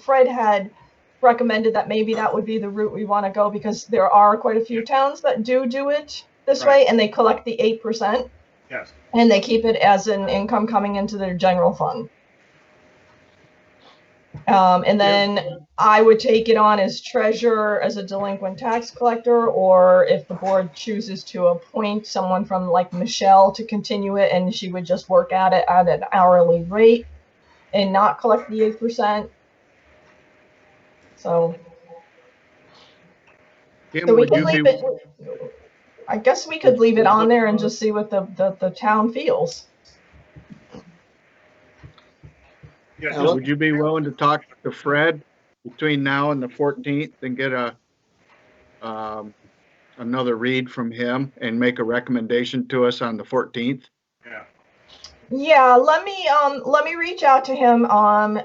[SPEAKER 6] Fred had recommended that maybe that would be the route we want to go, because there are quite a few towns that do it this
[SPEAKER 4] Right.
[SPEAKER 6] way, and they collect the 8%,
[SPEAKER 4] yes.
[SPEAKER 6] and they keep it as an income coming into their general fund. And then I would take it on as treasurer, as a delinquent tax collector, or if the board chooses to appoint someone from like Michelle to continue it, and she would just work at it at an hourly rate and not collect the 8%. So,
[SPEAKER 3] Kim,
[SPEAKER 6] so we
[SPEAKER 3] would
[SPEAKER 6] can
[SPEAKER 3] you
[SPEAKER 6] leave
[SPEAKER 3] be,
[SPEAKER 6] it. I guess we could leave it on there and just see what the town feels.
[SPEAKER 4] Yes.
[SPEAKER 2] Alan?
[SPEAKER 3] would you be willing to talk to Fred between now and the 14th and get another read from him and make a recommendation to us on the 14th?
[SPEAKER 4] Yeah.
[SPEAKER 6] Yeah, let me reach out to him.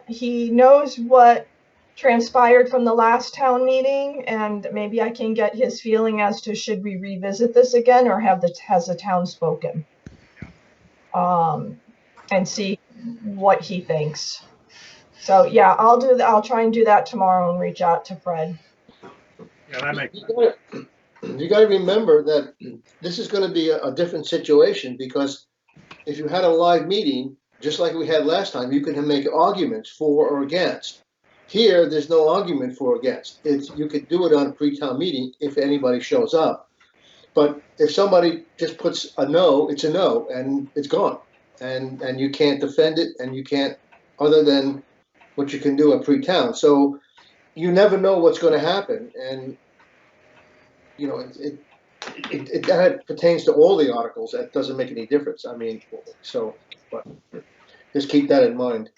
[SPEAKER 6] He knows what transpired from the last town meeting, and maybe I can get his feeling as to should we revisit this again, or has the town spoken? And see what he thinks. So yeah, I'll try and do that tomorrow and reach out to Fred.
[SPEAKER 4] Yeah, that makes sense.
[SPEAKER 2] You got to remember that this is going to be a different situation, because if you had a live meeting, just like we had last time, you can make arguments for or against. Here, there's no argument for or against. You could do it on a pre-town meeting if anybody shows up. But if somebody just puts a no, it's a no, and it's gone. And you can't defend it, and you can't, other than what you can do at pre-town. So you never know what's going to happen. And, you know, that pertains to all the articles. That doesn't make any difference. I mean, so, but just keep that in mind.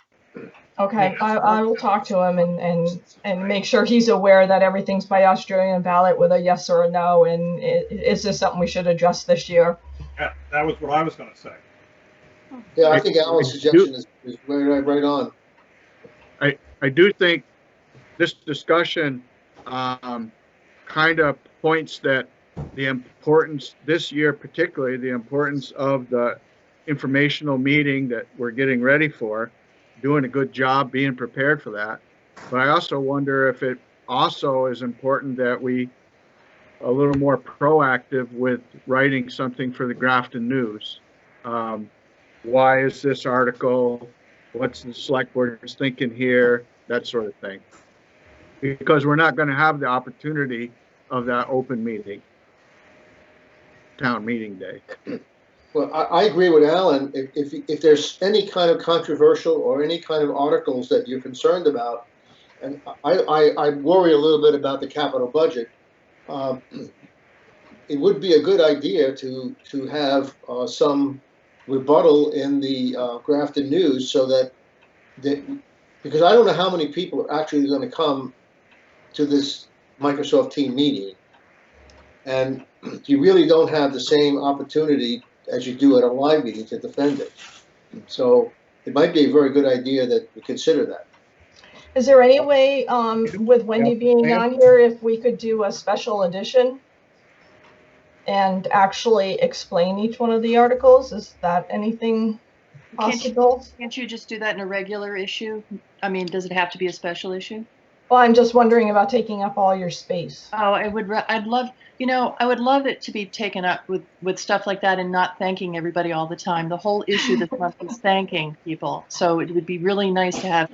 [SPEAKER 6] Okay, I will talk to him and make sure he's aware that everything's by Australian ballot with a yes or a no, and is this something we should address this year?
[SPEAKER 4] Yeah, that was what I was going to say.
[SPEAKER 2] Yeah, I think Alan's suggestion is right on.
[SPEAKER 3] I do think this discussion kind of points that the importance this year, particularly the importance of the informational meeting that we're getting ready for, doing a good job being prepared for that. But I also wonder if it also is important that we a little more proactive with writing something for the Grafton News. Why is this article? What's the select board is thinking here? That sort of thing. Because we're not going to have the opportunity of that open meeting, town meeting day.
[SPEAKER 2] Well, I agree with Alan. If there's any kind of controversial or any kind of articles that you're concerned about, and I worry a little bit about the capital budget, it would be a good idea to have some rebuttal in the Grafton News, so that because I don't know how many people are actually going to come to this Microsoft team meeting, and you really don't have the same opportunity as you do at a live meeting to defend it. So it might be a very good idea that we consider that.
[SPEAKER 6] Is there any way, with Wendy being on here, if we could do a special edition and actually explain each one of the articles? Is that anything possible?
[SPEAKER 8] Can't you just do that in a regular issue? I mean, does it have to be a special issue?
[SPEAKER 6] Well, I'm just wondering about taking up all your space.
[SPEAKER 8] Oh, I'd love, I would love it to be taken up with stuff like that and not thanking everybody all the time. The whole issue this month is thanking people. So it would be really nice to have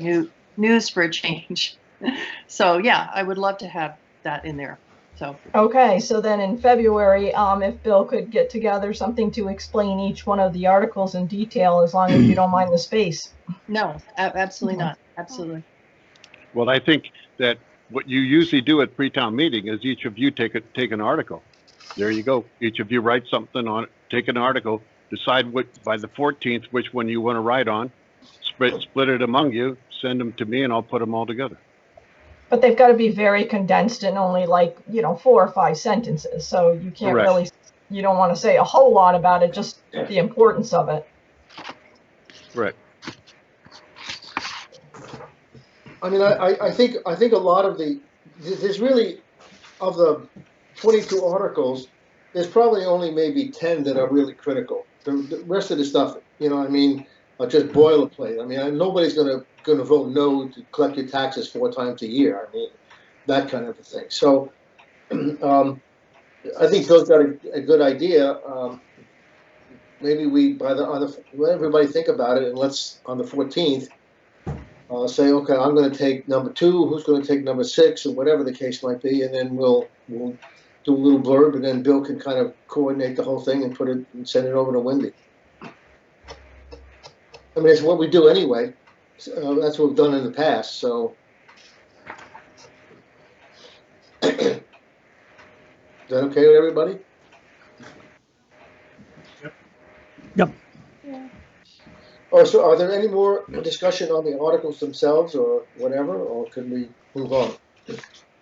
[SPEAKER 8] news for a change. So yeah, I would love to have that in there. So.
[SPEAKER 6] Okay, so then in February, if Bill could get together something to explain each one of the articles in detail, as long as you don't mind the space.
[SPEAKER 8] No, absolutely not. Absolutely.
[SPEAKER 5] Well, I think that what you usually do at pre-town meeting is each of you take an article. There you go. Each of you write something on it, take an article, decide what, by the 14th, which one you want to write on, split it among you, send them to me, and I'll put them all together.
[SPEAKER 6] But they've got to be very condensed and only like, 4 or 5 sentences. So you can't
[SPEAKER 5] Correct.
[SPEAKER 6] really, you don't want to say a whole lot about it, just the importance of it.
[SPEAKER 5] Right.
[SPEAKER 2] I mean, I think a lot of there's really, of the 22 articles, there's probably only maybe 10 that are really critical. The rest of the stuff, I mean, are just boilerplate. I mean, nobody's gonna vote no to collect your taxes 4 times a year. I mean, that kind of a thing. So, I think Bill's got a good idea. Maybe we, let everybody think about it, and let's, on the 14th, say, okay, I'm going to take number 2, who's going to take number 6, or whatever the case might be, and then we'll do a little blurb, and then Bill can kind of coordinate the whole thing and put it and send it over to Wendy. I mean, it's what we do anyway. That's what we've done in the past. So, is that okay with everybody?
[SPEAKER 11] Yep.
[SPEAKER 2] Or so, are there any more discussion on the articles themselves, or whatever, or can we move on?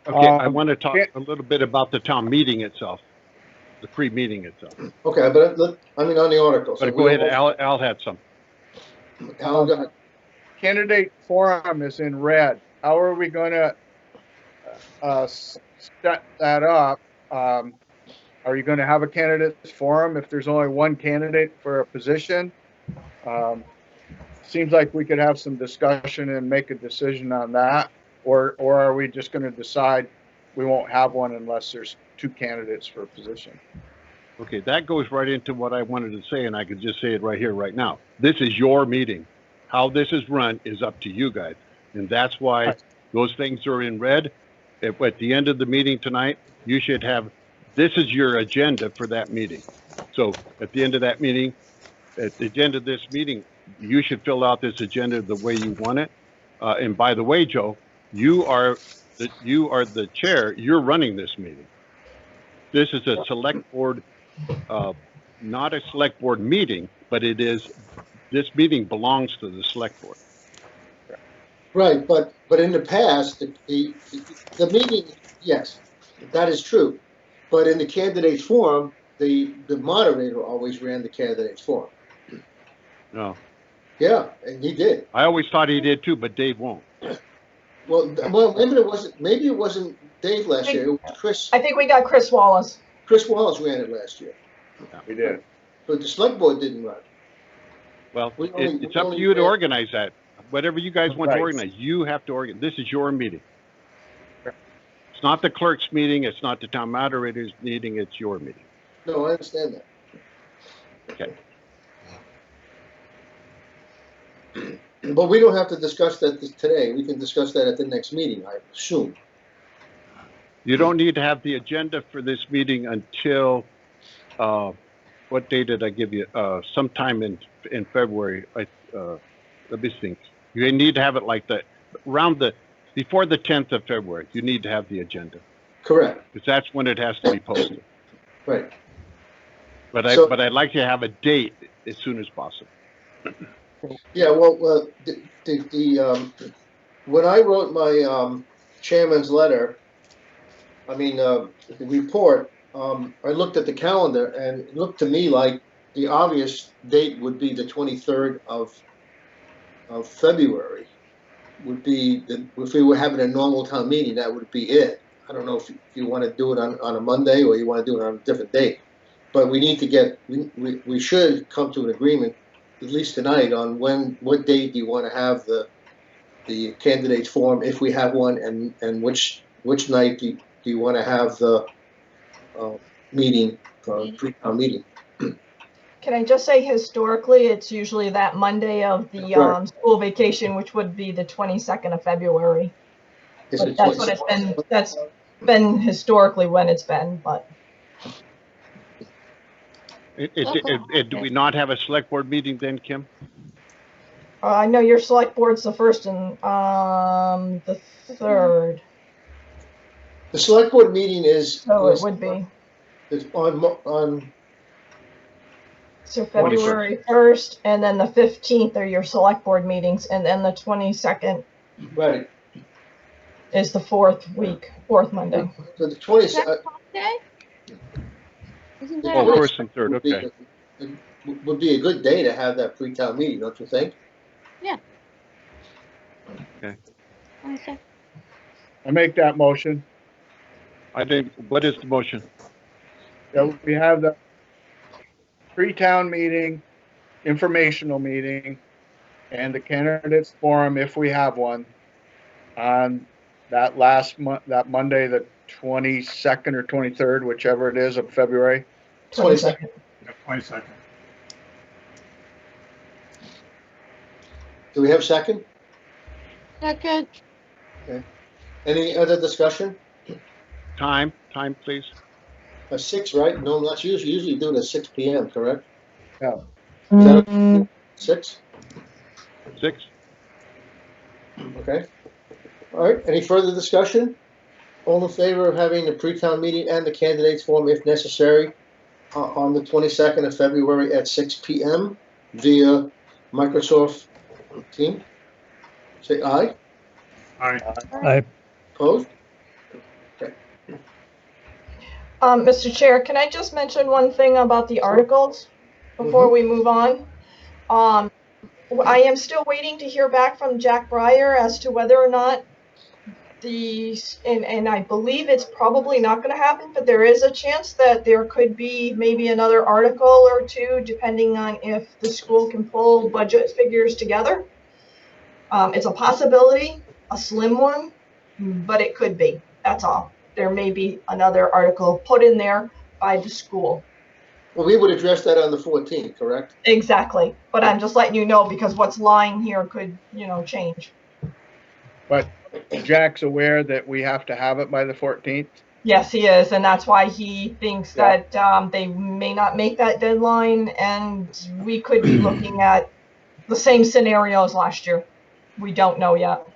[SPEAKER 5] Okay, I want to talk a little bit about the town meeting itself, the pre-meeting itself.
[SPEAKER 2] Okay, but I mean on the articles.
[SPEAKER 5] But go ahead, Al had some.
[SPEAKER 2] Al, go ahead.
[SPEAKER 3] Candidate forum is in red. How are we going to set that up? Are you going to have a candidates forum if there's only one candidate for a position? Seems like we could have some discussion and make a decision on that, or are we just going to decide we won't have one unless there's 2 candidates for a position?
[SPEAKER 5] Okay, that goes right into what I wanted to say, and I could just say it right here, right now. This is your meeting. How this is run is up to you guys, and that's why those things are in red. At the end of the meeting tonight, you should have, this is your agenda for that meeting. So at the end of that meeting, at the end of this meeting, you should fill out this agenda the way you want it. And by the way, Joe, you are the chair. You're running this meeting. This is a select board, not a select board meeting, but this meeting belongs to the select board.
[SPEAKER 2] Right, but in the past, the meeting, yes, that is true. But in the candidates forum, the moderator always ran the candidates forum.
[SPEAKER 5] No.
[SPEAKER 2] Yeah, and he did.
[SPEAKER 5] I always thought he did too, but Dave won't.
[SPEAKER 2] Well, maybe it wasn't Dave last year. It was Chris.
[SPEAKER 6] I think we got Chris Wallace.
[SPEAKER 2] Chris Wallace ran it last year.
[SPEAKER 5] Yeah.
[SPEAKER 3] We did.
[SPEAKER 2] But the select board didn't run.
[SPEAKER 5] Well, it's up to you to organize that. Whatever you guys want to organize, you have to organize. This is your meeting. It's not the clerk's meeting. It's not the town moderator's meeting. It's your meeting.
[SPEAKER 2] No, I understand that.
[SPEAKER 5] Okay.
[SPEAKER 2] But we don't have to discuss that today. We can discuss that at the next meeting, I assume.
[SPEAKER 5] You don't need to have the agenda for this meeting until, what day did I give you? Sometime in February. Let me think. You need to have it like before the 10th of February. You need to have the agenda.
[SPEAKER 2] Correct.
[SPEAKER 5] Because that's when it has to be posted.
[SPEAKER 2] Right.
[SPEAKER 5] But I'd like to have a date as soon as possible.
[SPEAKER 2] Yeah, well, when I wrote my chairman's letter, the report, I looked at the calendar, and it looked to me like the obvious date would be the 23rd of February. Would be if we were having a normal town meeting, that would be it. I don't know if you want to do it on a Monday or you want to do it on a different date, but we need to we should come to an agreement, at least tonight, on what date do you want to have the candidates forum, if we have one, and which night do you want to have the meeting, pre-town meeting.
[SPEAKER 6] Can I just say historically, it's usually that Monday of the school vacation, which would be the 22nd of February. But that's what it's been. That's been historically when it's been, but.
[SPEAKER 5] Do we not have a select board meeting then, Kim?
[SPEAKER 6] I know your select board's the first and the third.
[SPEAKER 2] The select board meeting is.
[SPEAKER 6] So it would be.
[SPEAKER 2] It's on.
[SPEAKER 6] So February 1st, and then the 15th are your select board meetings, and then the 22nd
[SPEAKER 2] Right.
[SPEAKER 6] is the fourth Monday.
[SPEAKER 2] So the
[SPEAKER 9] Is
[SPEAKER 2] 20,
[SPEAKER 9] that Monday? Isn't that?
[SPEAKER 5] Oh,
[SPEAKER 9] a-
[SPEAKER 5] first and third, okay.
[SPEAKER 2] would be a good day to have that pre-town meeting, don't you think?
[SPEAKER 9] Yeah.
[SPEAKER 5] Okay.
[SPEAKER 9] 22nd.
[SPEAKER 3] I make that motion.
[SPEAKER 5] I think, what is the motion?
[SPEAKER 3] That we have the pre-town meeting, informational meeting, and the candidates forum, if we have one, on that last month, that Monday, the 22nd or 23rd, whichever it is, of February.
[SPEAKER 2] 22nd.
[SPEAKER 4] 22nd.
[SPEAKER 2] Do we have a second?
[SPEAKER 9] Second.
[SPEAKER 2] Any other discussion?
[SPEAKER 5] Time, please.
[SPEAKER 2] 6, right? No, let's usually do it at 6 p.m., correct?
[SPEAKER 3] Yeah.
[SPEAKER 2] Is that okay? 6?
[SPEAKER 5] 6?
[SPEAKER 2] Okay. All right, any further discussion? All in favor of having the pre-town meeting and the candidates forum, if necessary, on the 22nd of February at 6 p.m. via Microsoft Teams? Say aye.
[SPEAKER 4] All right.
[SPEAKER 11] I,
[SPEAKER 2] Opposed?
[SPEAKER 6] Mr. Chair, can I just mention one thing about the articles before we move on? I am still waiting to hear back from Jack Breyer as to whether or not and I believe it's probably not going to happen, but there is a chance that there could be maybe another article or two, depending on if the school can pull budget figures together. It's a possibility, a slim one, but it could be. That's all. There may be another article put in there by the school.
[SPEAKER 2] Well, we would address that on the 14th, correct?
[SPEAKER 6] Exactly. But I'm just letting you know because what's lying here could, change.
[SPEAKER 3] But Jack's aware that we have to have it by the 14th.
[SPEAKER 6] Yes, he is, and that's why he thinks
[SPEAKER 3] Yeah.
[SPEAKER 6] that they may not make that deadline, and we could be looking at the same scenarios last year. We don't know yet.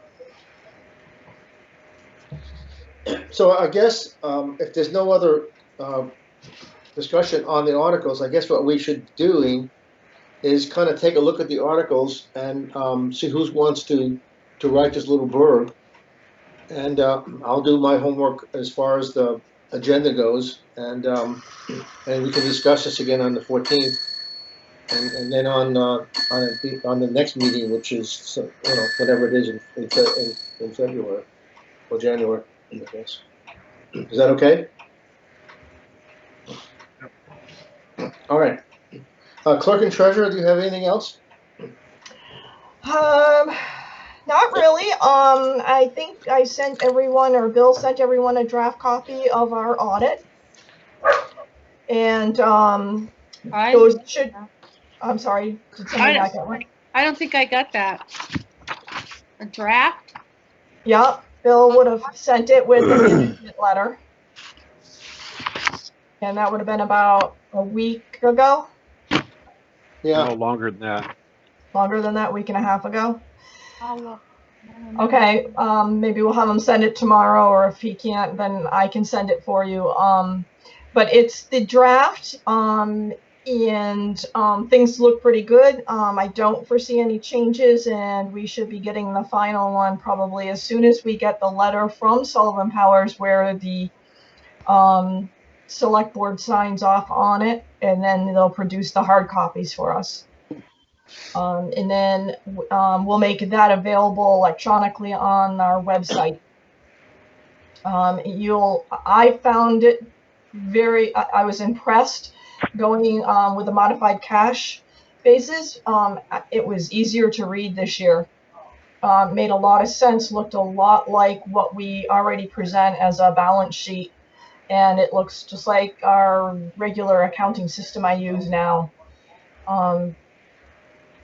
[SPEAKER 2] So I guess if there's no other discussion on the articles, I guess what we should be doing is kind of take a look at the articles and see who wants to write this little blurb. And I'll do my homework as far as the agenda goes, and we can discuss this again on the 14th, and then on the next meeting, which is whatever it is in February or January, in this case. Is that okay? All right. Clerk and treasurer, do you have anything else?
[SPEAKER 6] Not really. I think I sent everyone, or Bill sent everyone, a draft copy of our audit. And those should. I'm sorry. Did somebody not get one?
[SPEAKER 9] I don't think I got that. A draft?
[SPEAKER 6] Yeah, Bill would have sent it with the management letter. And that would have been about a week ago.
[SPEAKER 2] Yeah.
[SPEAKER 5] No longer than that.
[SPEAKER 6] Longer than that, week and a half ago.
[SPEAKER 9] I'll look.
[SPEAKER 6] Okay, maybe we'll have him send it tomorrow, or if he can't, then I can send it for you. But it's the draft, and things look pretty good. I don't foresee any changes, and we should be getting the final one probably as soon as we get the letter from Sullivan Powers where the select board signs off on it, and then they'll produce the hard copies for us. And then we'll make that available electronically on our website. I found it I was impressed going with the modified cash basis. It was easier to read this year. Made a lot of sense, looked a lot like what we already present as a balance sheet. And it looks just like our regular accounting system I use now.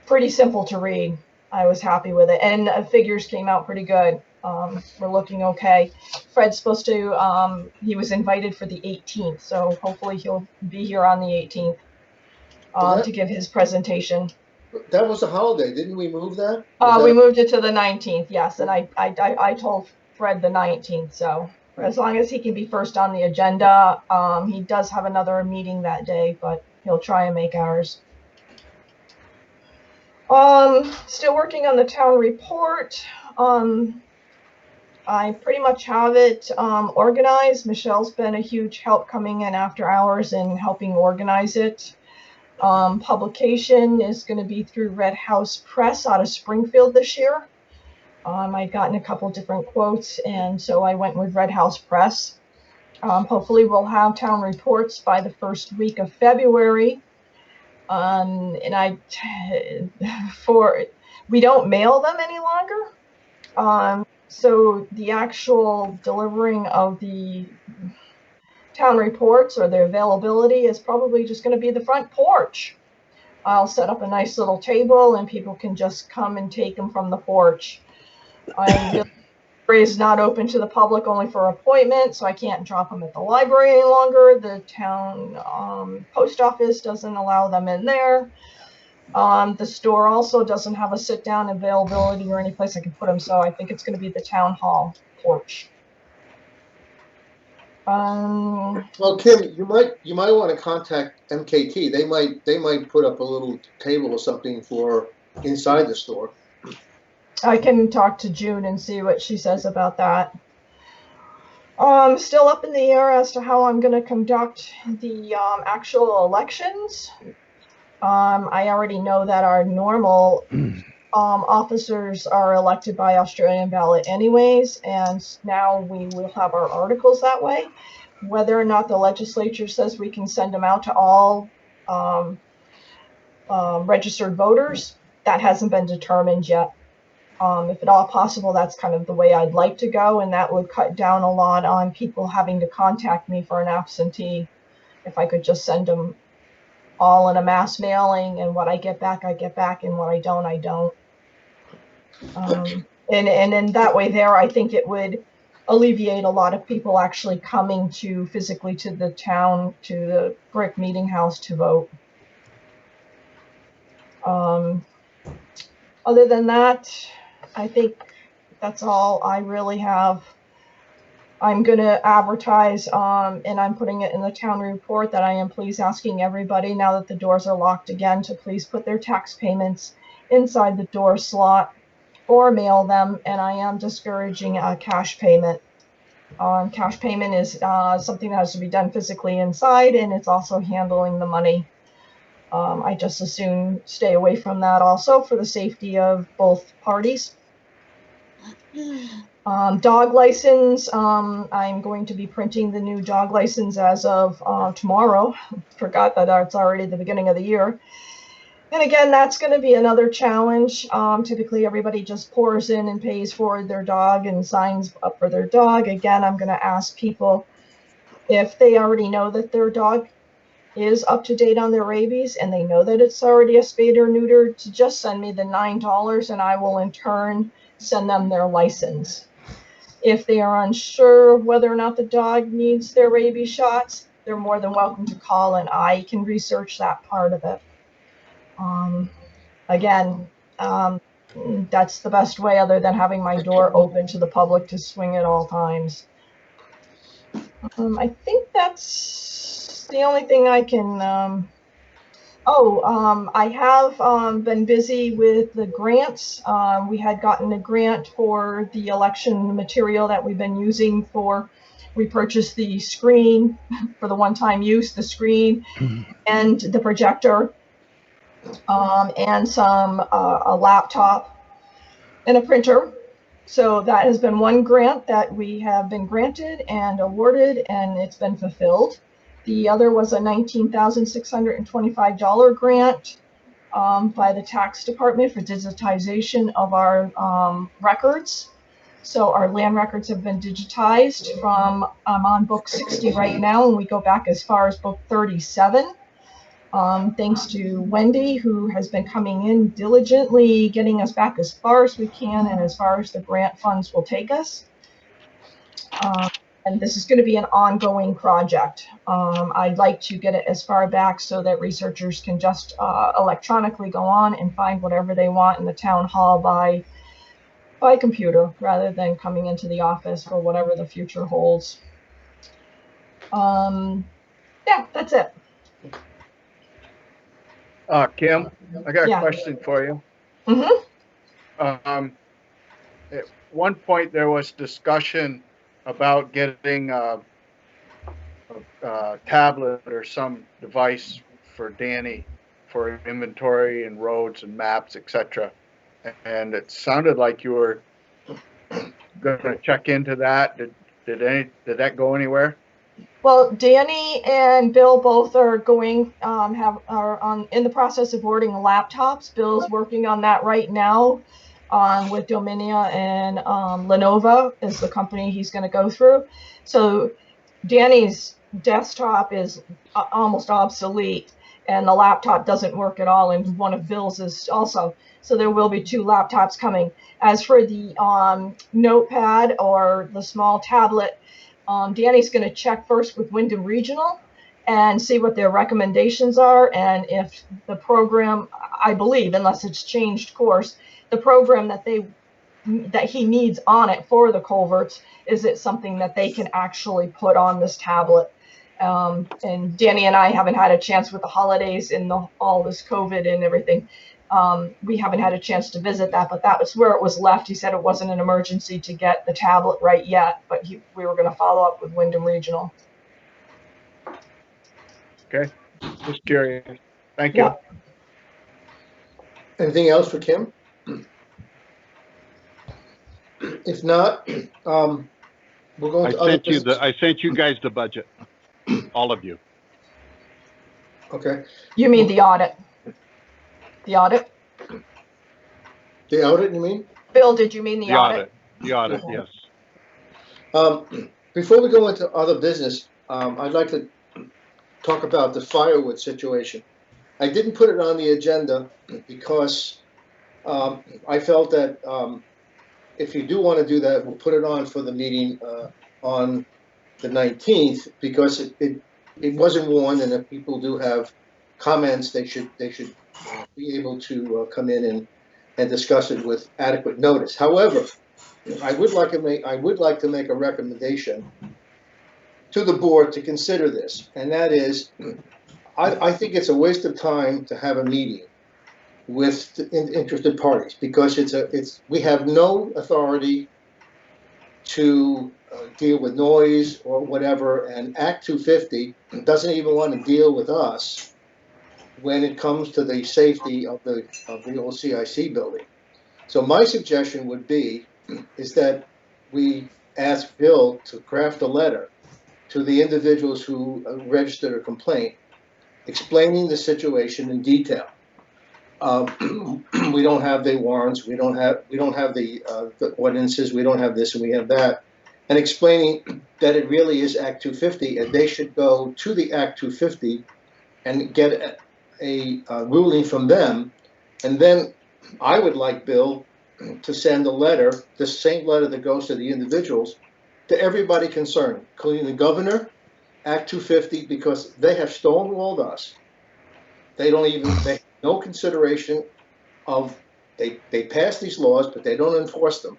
[SPEAKER 6] Pretty simple to read. I was happy with it, and figures came out pretty good. We're looking okay. Fred's supposed to, he was invited for the 18th, so hopefully he'll be here on the 18th to give his presentation.
[SPEAKER 2] That was a holiday, didn't we move that?
[SPEAKER 6] We moved it to the 19th, yes, and I told Fred the 19th, so as long as he can be first on the agenda. He does have another meeting that day, but he'll try and make ours. Still working on the town report. I pretty much have it organized. Michelle's been a huge help coming in after hours and helping organize it. Publication is going to be through Red House Press out of Springfield this year. I'd gotten a couple different quotes, and so I went with Red House Press. Hopefully we'll have town reports by the first week of February. And we don't mail them any longer. So the actual delivering of the town reports or their availability is probably just going to be the front porch. I'll set up a nice little table and people can just come and take them from the porch. The library is not open to the public, only for appointment, so I can't drop them at the library any longer. The town post office doesn't allow them in there. The store also doesn't have a sit-down availability or any place I can put them, so I think it's going to be the town hall porch.
[SPEAKER 2] Well, Kim, you might want to contact MKT. They might put up a little table or something for inside the store.
[SPEAKER 6] I can talk to June and see what she says about that. Still up in the air as to how I'm going to conduct the actual elections. I already know that our normal officers are elected by Australian ballot anyways, and now we will have our articles that way. Whether or not the legislature says we can send them out to all registered voters, that hasn't been determined yet. If at all possible, that's kind of the way I'd like to go, and that would cut down a lot on people having to contact me for an absentee. If I could just send them all in a mass mailing, and what I get back, and what I don't, I don't. And in that way there, I think it would alleviate a lot of people actually coming physically to the town, to the brick meeting house to vote. Other than that, I think that's all I really have. I'm going to advertise, and I'm putting it in the town report, that I am please asking everybody, now that the doors are locked again, to please put their tax payments inside the door slot or mail them, and I am discouraging a cash payment. Cash payment is something that has to be done physically inside, and it's also handling the money. I just as soon stay away from that also for the safety of both parties. Dog license, I'm going to be printing the new dog license as of tomorrow. Forgot that it's already the beginning of the year. And again, that's going to be another challenge. Typically, everybody just pours in and pays for their dog and signs up for their dog. Again, I'm going to ask people if they already know that their dog is up to date on their rabies and they know that it's already a spayed or neutered, to just send me the $9 and I will in turn send them their license. If they are unsure of whether or not the dog needs their rabies shots, they're more than welcome to call and I can research that part of it. Again, that's the best way, other than having my door open to the public to swing at all times. I think that's the only thing I can. I have been busy with the grants. We had gotten a grant for the election material that we've been using for. We purchased the screen for the one-time use, the screen and the projector, and a laptop and a printer. So that has been one grant that we have been granted and awarded, and it's been fulfilled. The other was a $19,625 grant by the tax department for digitization of our records. So our land records have been digitized from, I'm on book 60 right now, and we go back as far as book 37. Thanks to Wendy, who has been coming in diligently, getting us back as far as we can and as far as the grant funds will take us. And this is going to be an ongoing project. I'd like to get it as far back so that researchers can just electronically go on and find whatever they want in the town hall by computer, rather than coming into the office for whatever the future holds. Yeah, that's it.
[SPEAKER 3] Kim, I got a
[SPEAKER 6] Yeah.
[SPEAKER 3] question for you.
[SPEAKER 6] Mm-hmm.
[SPEAKER 3] At one point, there was discussion about getting a tablet or some device for Danny for inventory and roads and maps, etc. And it sounded like you were going to check into that. Did that go anywhere?
[SPEAKER 6] Well, Danny and Bill both are going in the process of ordering laptops. Bill's working on that right now, with Dominia, and Lenovo is the company he's going to go through. So Danny's desktop is almost obsolete, and the laptop doesn't work at all, and one of Bill's is also. So there will be 2 laptops coming. As for the notepad or the small tablet, Danny's going to check first with Wyndham Regional and see what their recommendations are, and if the program, I believe, unless it's changed course, the program that he needs on it for the culverts, is it something that they can actually put on this tablet? And Danny and I haven't had a chance with the holidays and all this COVID and everything. We haven't had a chance to visit that, but that was where it was left. He said it wasn't an emergency to get the tablet right yet, but we were going to follow up with Wyndham Regional.
[SPEAKER 3] Okay, just curious. Thank you.
[SPEAKER 6] Yeah.
[SPEAKER 2] Anything else for Kim? If not, we're going to other business.
[SPEAKER 5] I sent you guys the budget, all of you.
[SPEAKER 2] Okay.
[SPEAKER 6] You mean the audit? The audit?
[SPEAKER 2] The audit, you mean?
[SPEAKER 6] Bill, did you mean the audit?
[SPEAKER 5] The audit, yes.
[SPEAKER 2] Before we go into other business, I'd like to talk about the firewood situation. I didn't put it on the agenda because I felt that if you do want to do that, we'll put it on for the meeting on the 19th, because it wasn't warned, and if people do have comments, they should be able to come in and discuss it with adequate notice. However, I would like to make a recommendation to the board to consider this, and that is, I think it's a waste of time to have a meeting with interested parties, because we have no authority to deal with noise or whatever, and Act 250 doesn't even want to deal with us when it comes to the safety of the old CIC building. So my suggestion would be is that we ask Bill to craft a letter to the individuals who registered a complaint, explaining the situation in detail. We don't have the warrants, we don't have the ordinances, we don't have this and we have that, and explaining that it really is Act 250, and they should go to the Act 250 and get a ruling from them. And then I would like Bill to send a letter, the same letter that goes to the individuals, to everybody concerned, including the governor, Act 250, because they have stonewalled us. They have no consideration of, they pass these laws, but they don't enforce them.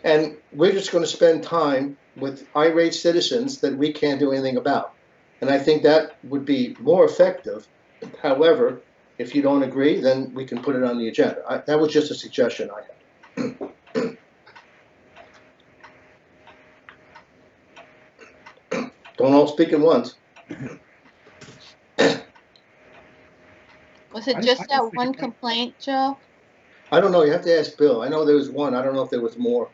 [SPEAKER 2] And we're just going to spend time with irate citizens that we can't do anything about. And I think that would be more effective. However, if you don't agree, then we can put it on the agenda. That was just a suggestion I had. Don't all speak at once.
[SPEAKER 9] Was it just that one complaint, Joe?
[SPEAKER 2] I don't know. You have to ask Bill. I know there was one. I don't know if there was more.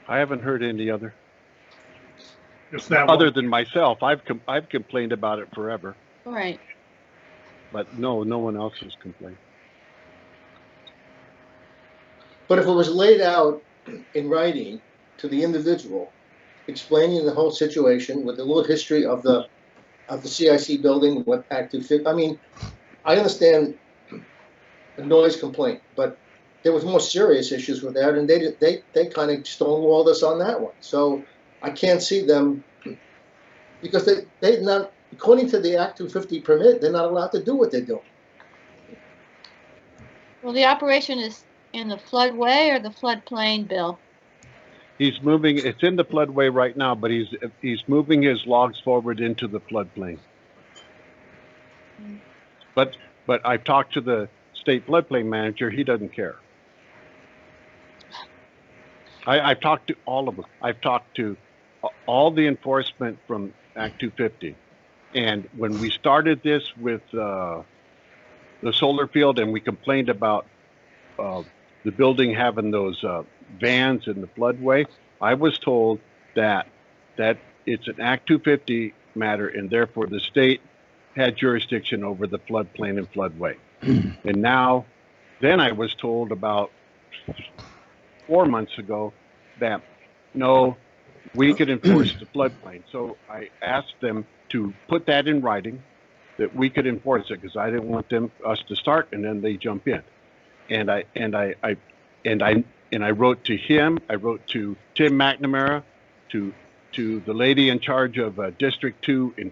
[SPEAKER 5] I haven't heard any other.
[SPEAKER 4] Just that
[SPEAKER 5] Other
[SPEAKER 4] one.
[SPEAKER 5] than myself, I've complained about it forever,
[SPEAKER 9] Right.
[SPEAKER 5] but no one else has complained.
[SPEAKER 2] But if it was laid out in writing to the individual, explaining the whole situation with a little history of the CIC building, what Act 250, I mean, I understand the noise complaint, but there was more serious issues with that, and they kind of stonewalled us on that one. So I can't see them, because they not, according to the Act 250 permit, they're not allowed to do what they're doing.
[SPEAKER 9] Well, the operation is in the floodway or the floodplain, Bill?
[SPEAKER 5] He's moving. It's in the floodway right now, but he's moving his logs forward into the floodplain. But I've talked to the state floodplain manager, he doesn't care. I've talked to all of them. I've talked to all the enforcement from Act 250. And when we started this with the solar field and we complained about the building having those vans in the floodway, I was told that it's an Act 250 matter and therefore the state had jurisdiction over the floodplain and floodway. And now, then I was told about 4 months ago that no, we could enforce the floodplain. So I asked them to put that in writing that we could enforce it because I didn't want us to start and then they jump in. And I wrote to him. I wrote to Tim McNamara, to the lady in charge of District 2 in,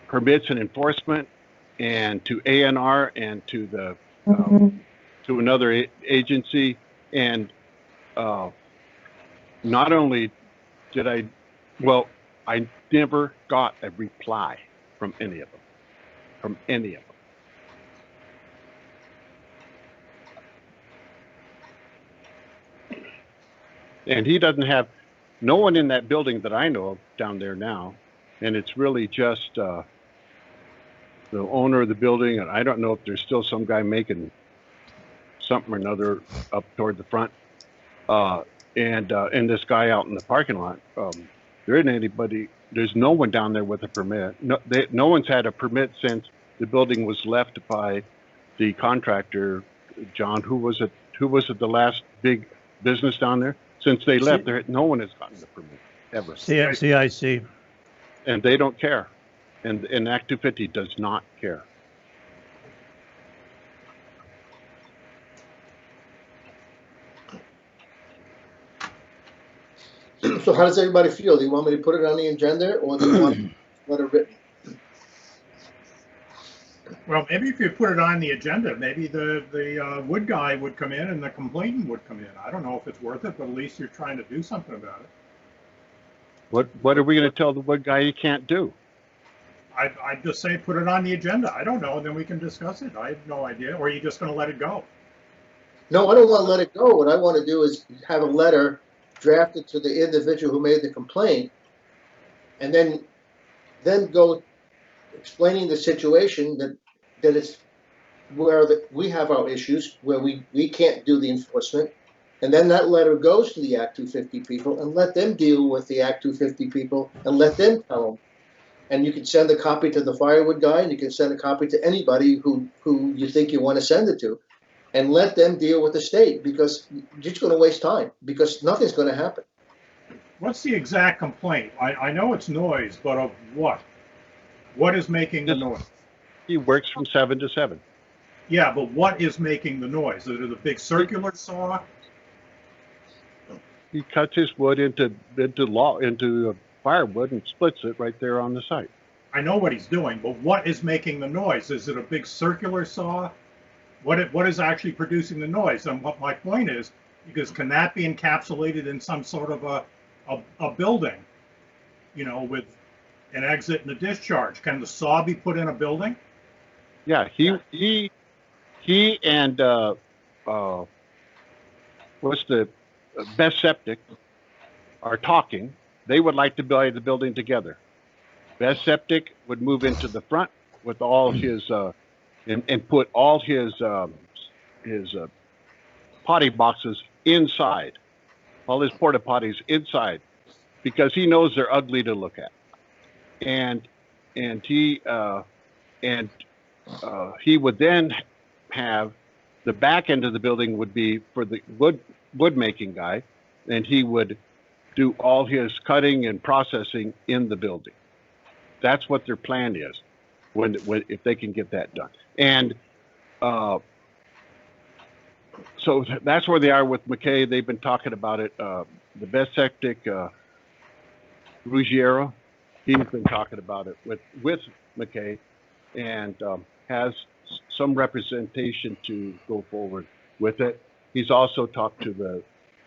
[SPEAKER 5] permits and enforcement, and to ANR and to the to another agency. And not only did I never got a reply from any of them. And he doesn't have no one in that building that I know of down there now. And it's really just the owner of the building. And I don't know if there's still some guy making something or another up toward the front. And this guy out in the parking lot. There isn't anybody. There's no one down there with a permit. No one's had a permit since the building was left by the contractor, John. Who was it? The last big business down there? Since they left, no one has gotten the permit ever.
[SPEAKER 11] CIC.
[SPEAKER 5] And they don't care. And Act 250 does not care.
[SPEAKER 2] So how does everybody feel? Do you want me to put it on the agenda or do you want to let it written?
[SPEAKER 4] Well, maybe if you put it on the agenda, maybe the wood guy would come in and the complainant would come in. I don't know if it's worth it, but at least you're trying to do something about it.
[SPEAKER 5] What are we going to tell the wood guy he can't do?
[SPEAKER 4] I'd just say put it on the agenda. I don't know, and then we can discuss it. I have no idea. Or are you just going to let it go?
[SPEAKER 2] No, I don't want to let it go. What I want to do is have a letter drafted to the individual who made the complaint, and then go explaining the situation that it's where we have our issues, where we can't do the enforcement, and then that letter goes to the Act 250 people and let them deal with the Act 250 people and let them tell them. And you can send a copy to the firewood guy, and you can send a copy to anybody who you think you want to send it to, and let them deal with the state, because you're just going to waste time, because nothing's going to happen.
[SPEAKER 4] What's the exact complaint? I know it's noise, but of what? What is making the noise?
[SPEAKER 5] He works from 7 to 7.
[SPEAKER 4] Yeah, but what is making the noise? Is it a big circular saw?
[SPEAKER 5] He cuts his wood into firewood and splits it right there on the site.
[SPEAKER 4] I know what he's doing, but what is making the noise? Is it a big circular saw? What is actually producing the noise? And what my point is, because can that be encapsulated in some sort of a building, with an exit and a discharge? Can the saw be put in a building?
[SPEAKER 5] Yeah, he and what's the Best Septic are talking. They would like to buy the building together. Best Septic would move into the front with all his and put all his potty boxes inside, all his porta potties inside, because he knows they're ugly to look at. And he would then have the back end of the building would be for the wood making guy, and he would do all his cutting and processing in the building. That's what their plan is, when if they can get that done. And so that's where they are with McKay. They've been talking about it. The Best Septic, Ruggiero, he's been talking about it with McKay, and has some representation to go forward with it. He's also talked to the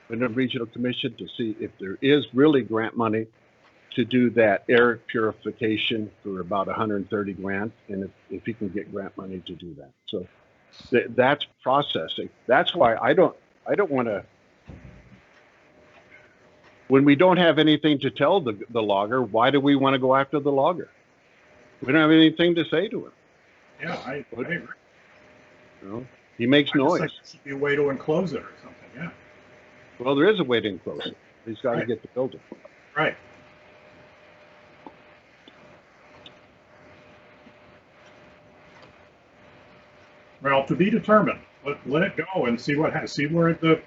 [SPEAKER 5] Regional Commission to see if there is really grant money to do that air purification for about 130 grand, and if he can get grant money to do that. So That's processing. That's why I don't want to, when we don't have anything to tell the logger, why do we want to go after the logger? We don't have anything to say to him.
[SPEAKER 4] Yeah, I agree.
[SPEAKER 5] You know, he makes
[SPEAKER 4] I just
[SPEAKER 5] noise.
[SPEAKER 4] think there should be a way to enclose it or something, yeah.
[SPEAKER 5] Well, there is a way to enclose it. He's got to
[SPEAKER 4] Right.
[SPEAKER 5] get the building.
[SPEAKER 4] Right. Well, to be determined. Let it go and see where the,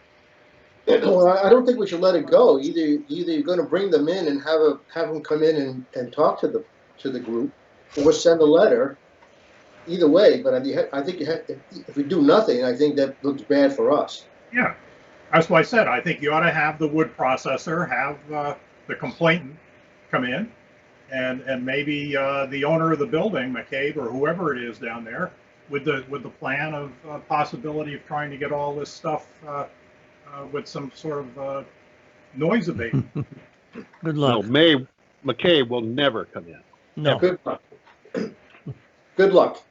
[SPEAKER 2] Well, I don't think we should let it go. Either you're going to bring them in and have them come in and talk to the group, or send a letter. Either way, but I think if we do nothing, I think that looks bad for us.
[SPEAKER 4] yeah. That's why I said, I think you ought to have the wood processor, have the complainant come in, and maybe the owner of the building, McCabe or whoever it is down there, with the plan of possibility of trying to get all this stuff with some sort of noise abatement.
[SPEAKER 11] Good
[SPEAKER 5] No,
[SPEAKER 11] luck.
[SPEAKER 5] McKay will never come in.
[SPEAKER 11] No.
[SPEAKER 2] Good luck. Good luck.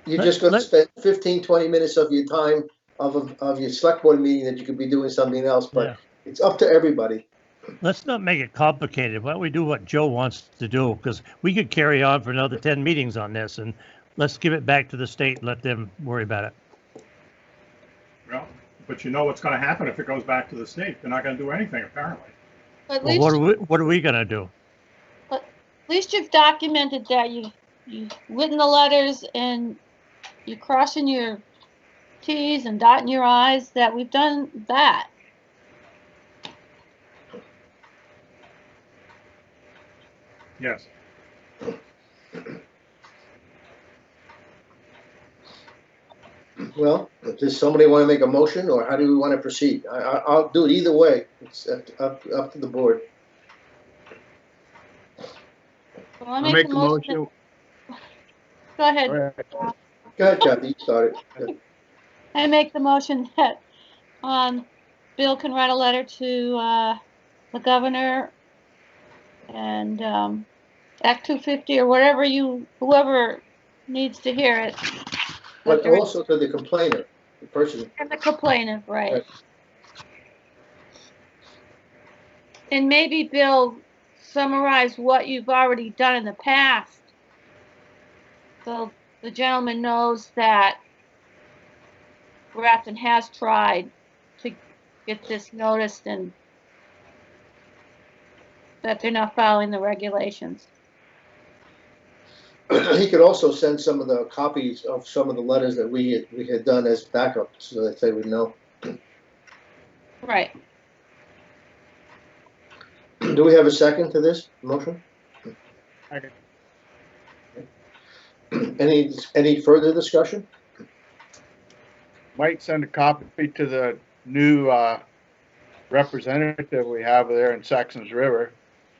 [SPEAKER 2] You're just going to spend 15, 20 minutes of your time of your select board meeting that you could be doing something else, but
[SPEAKER 11] Yeah.
[SPEAKER 2] it's up to everybody.
[SPEAKER 11] Let's not make it complicated. Why don't we do what Joe wants to do? Because we could carry on for another 10 meetings on this, and let's give it back to the state and let them worry about it.
[SPEAKER 4] Well, but you know what's going to happen if it goes back to the state. They're not going to do anything, apparently.
[SPEAKER 9] At
[SPEAKER 11] Well,
[SPEAKER 9] least,
[SPEAKER 11] what are we gonna do?
[SPEAKER 9] at least you've documented that you've written the letters and you're crossing your T's and dotting your I's, that we've done that.
[SPEAKER 4] Yes.
[SPEAKER 2] Well, does somebody want to make a motion, or how do we want to proceed? I'll do it either way. It's up to the board.
[SPEAKER 9] So
[SPEAKER 3] I'll make a motion.
[SPEAKER 9] Go ahead.
[SPEAKER 3] All right.
[SPEAKER 2] Go ahead, Kathy, you start it.
[SPEAKER 9] I make the motion that Bill can write a letter to the governor and Act 250 or whatever whoever needs to hear it.
[SPEAKER 2] But also to the complainer, the person.
[SPEAKER 9] And the complainant, right.
[SPEAKER 2] Right.
[SPEAKER 9] And maybe, Bill, summarize what you've already done in the past. So the gentleman knows that Grafton has tried to get this noticed and that they're not following the regulations.
[SPEAKER 2] He could also send some of the copies of some of the letters that we had done as backup, so that they would know.
[SPEAKER 9] Right.
[SPEAKER 2] Do we have a second to this motion?
[SPEAKER 3] Okay.
[SPEAKER 2] Any further discussion?
[SPEAKER 3] Might send a copy to the new representative we have there in Saxon's River.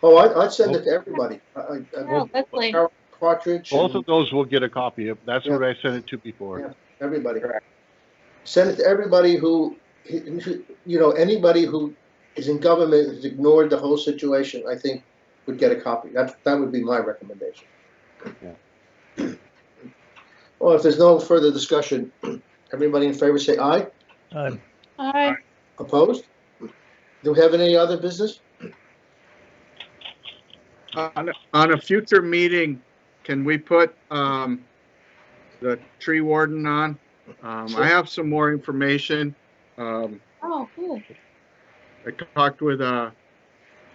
[SPEAKER 2] Oh, I'd send it to everybody.
[SPEAKER 9] Oh, Leslie.
[SPEAKER 2] Partridge.
[SPEAKER 5] Both
[SPEAKER 2] and
[SPEAKER 5] of those will get a copy of. That's what I sent it to before.
[SPEAKER 2] Yeah. Everybody.
[SPEAKER 3] Correct.
[SPEAKER 2] Send it to everybody who, anybody who is in government has ignored the whole situation, I think would get a copy. That would be my recommendation.
[SPEAKER 5] Yeah.
[SPEAKER 2] Well, if there's no further discussion, everybody in favor say aye.
[SPEAKER 9] All right.
[SPEAKER 2] Opposed? Do we have any other business?
[SPEAKER 3] On a future meeting, can we put the tree warden on?
[SPEAKER 2] Sure.
[SPEAKER 3] I have some more information.
[SPEAKER 9] Oh, good.
[SPEAKER 3] I talked with a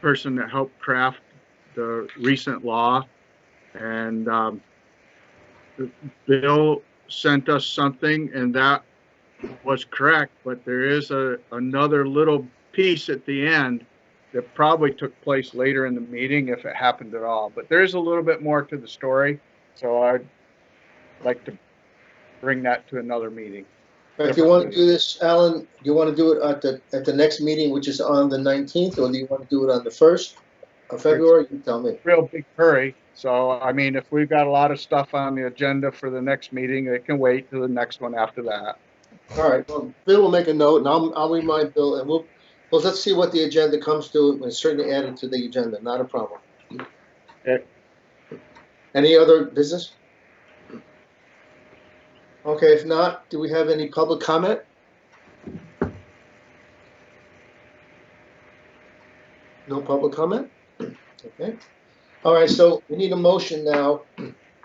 [SPEAKER 3] person that helped craft the recent law, and Bill sent us something, and that was correct, but there is another little piece at the end that probably took place later in the meeting, if it happened at all. But there's a little bit more to the story, so I'd like to bring that to another meeting.
[SPEAKER 2] If you want to do this, Alan, do you want to do it at the next meeting, which is on the 19th, or do you want to do it on the 1st of February? You tell me.
[SPEAKER 3] Real big hurry. So, I mean, if we've got a lot of stuff on the agenda for the next meeting, it can wait till the next one after that.
[SPEAKER 2] All right. Well, Bill will make a note, and I'll remind Bill, and well, let's see what the agenda comes to, and certainly add it to the agenda. Not a problem.
[SPEAKER 3] Okay.
[SPEAKER 2] Any other business? Okay, if not, do we have any public comment? No public comment? Okay. All right, so we need a motion now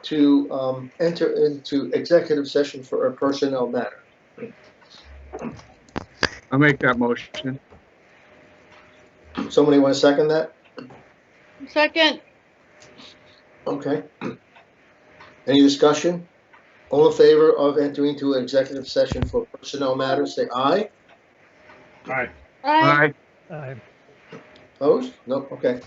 [SPEAKER 2] to enter into executive session for a personnel matter.
[SPEAKER 3] I'll make that motion.
[SPEAKER 2] Somebody want to second that?
[SPEAKER 9] Second,
[SPEAKER 2] Okay. Any discussion? All in favor of entering into executive session for personnel matters, say aye.
[SPEAKER 4] All right.
[SPEAKER 9] aye.
[SPEAKER 3] Aye.
[SPEAKER 11] I
[SPEAKER 2] Opposed? No, okay.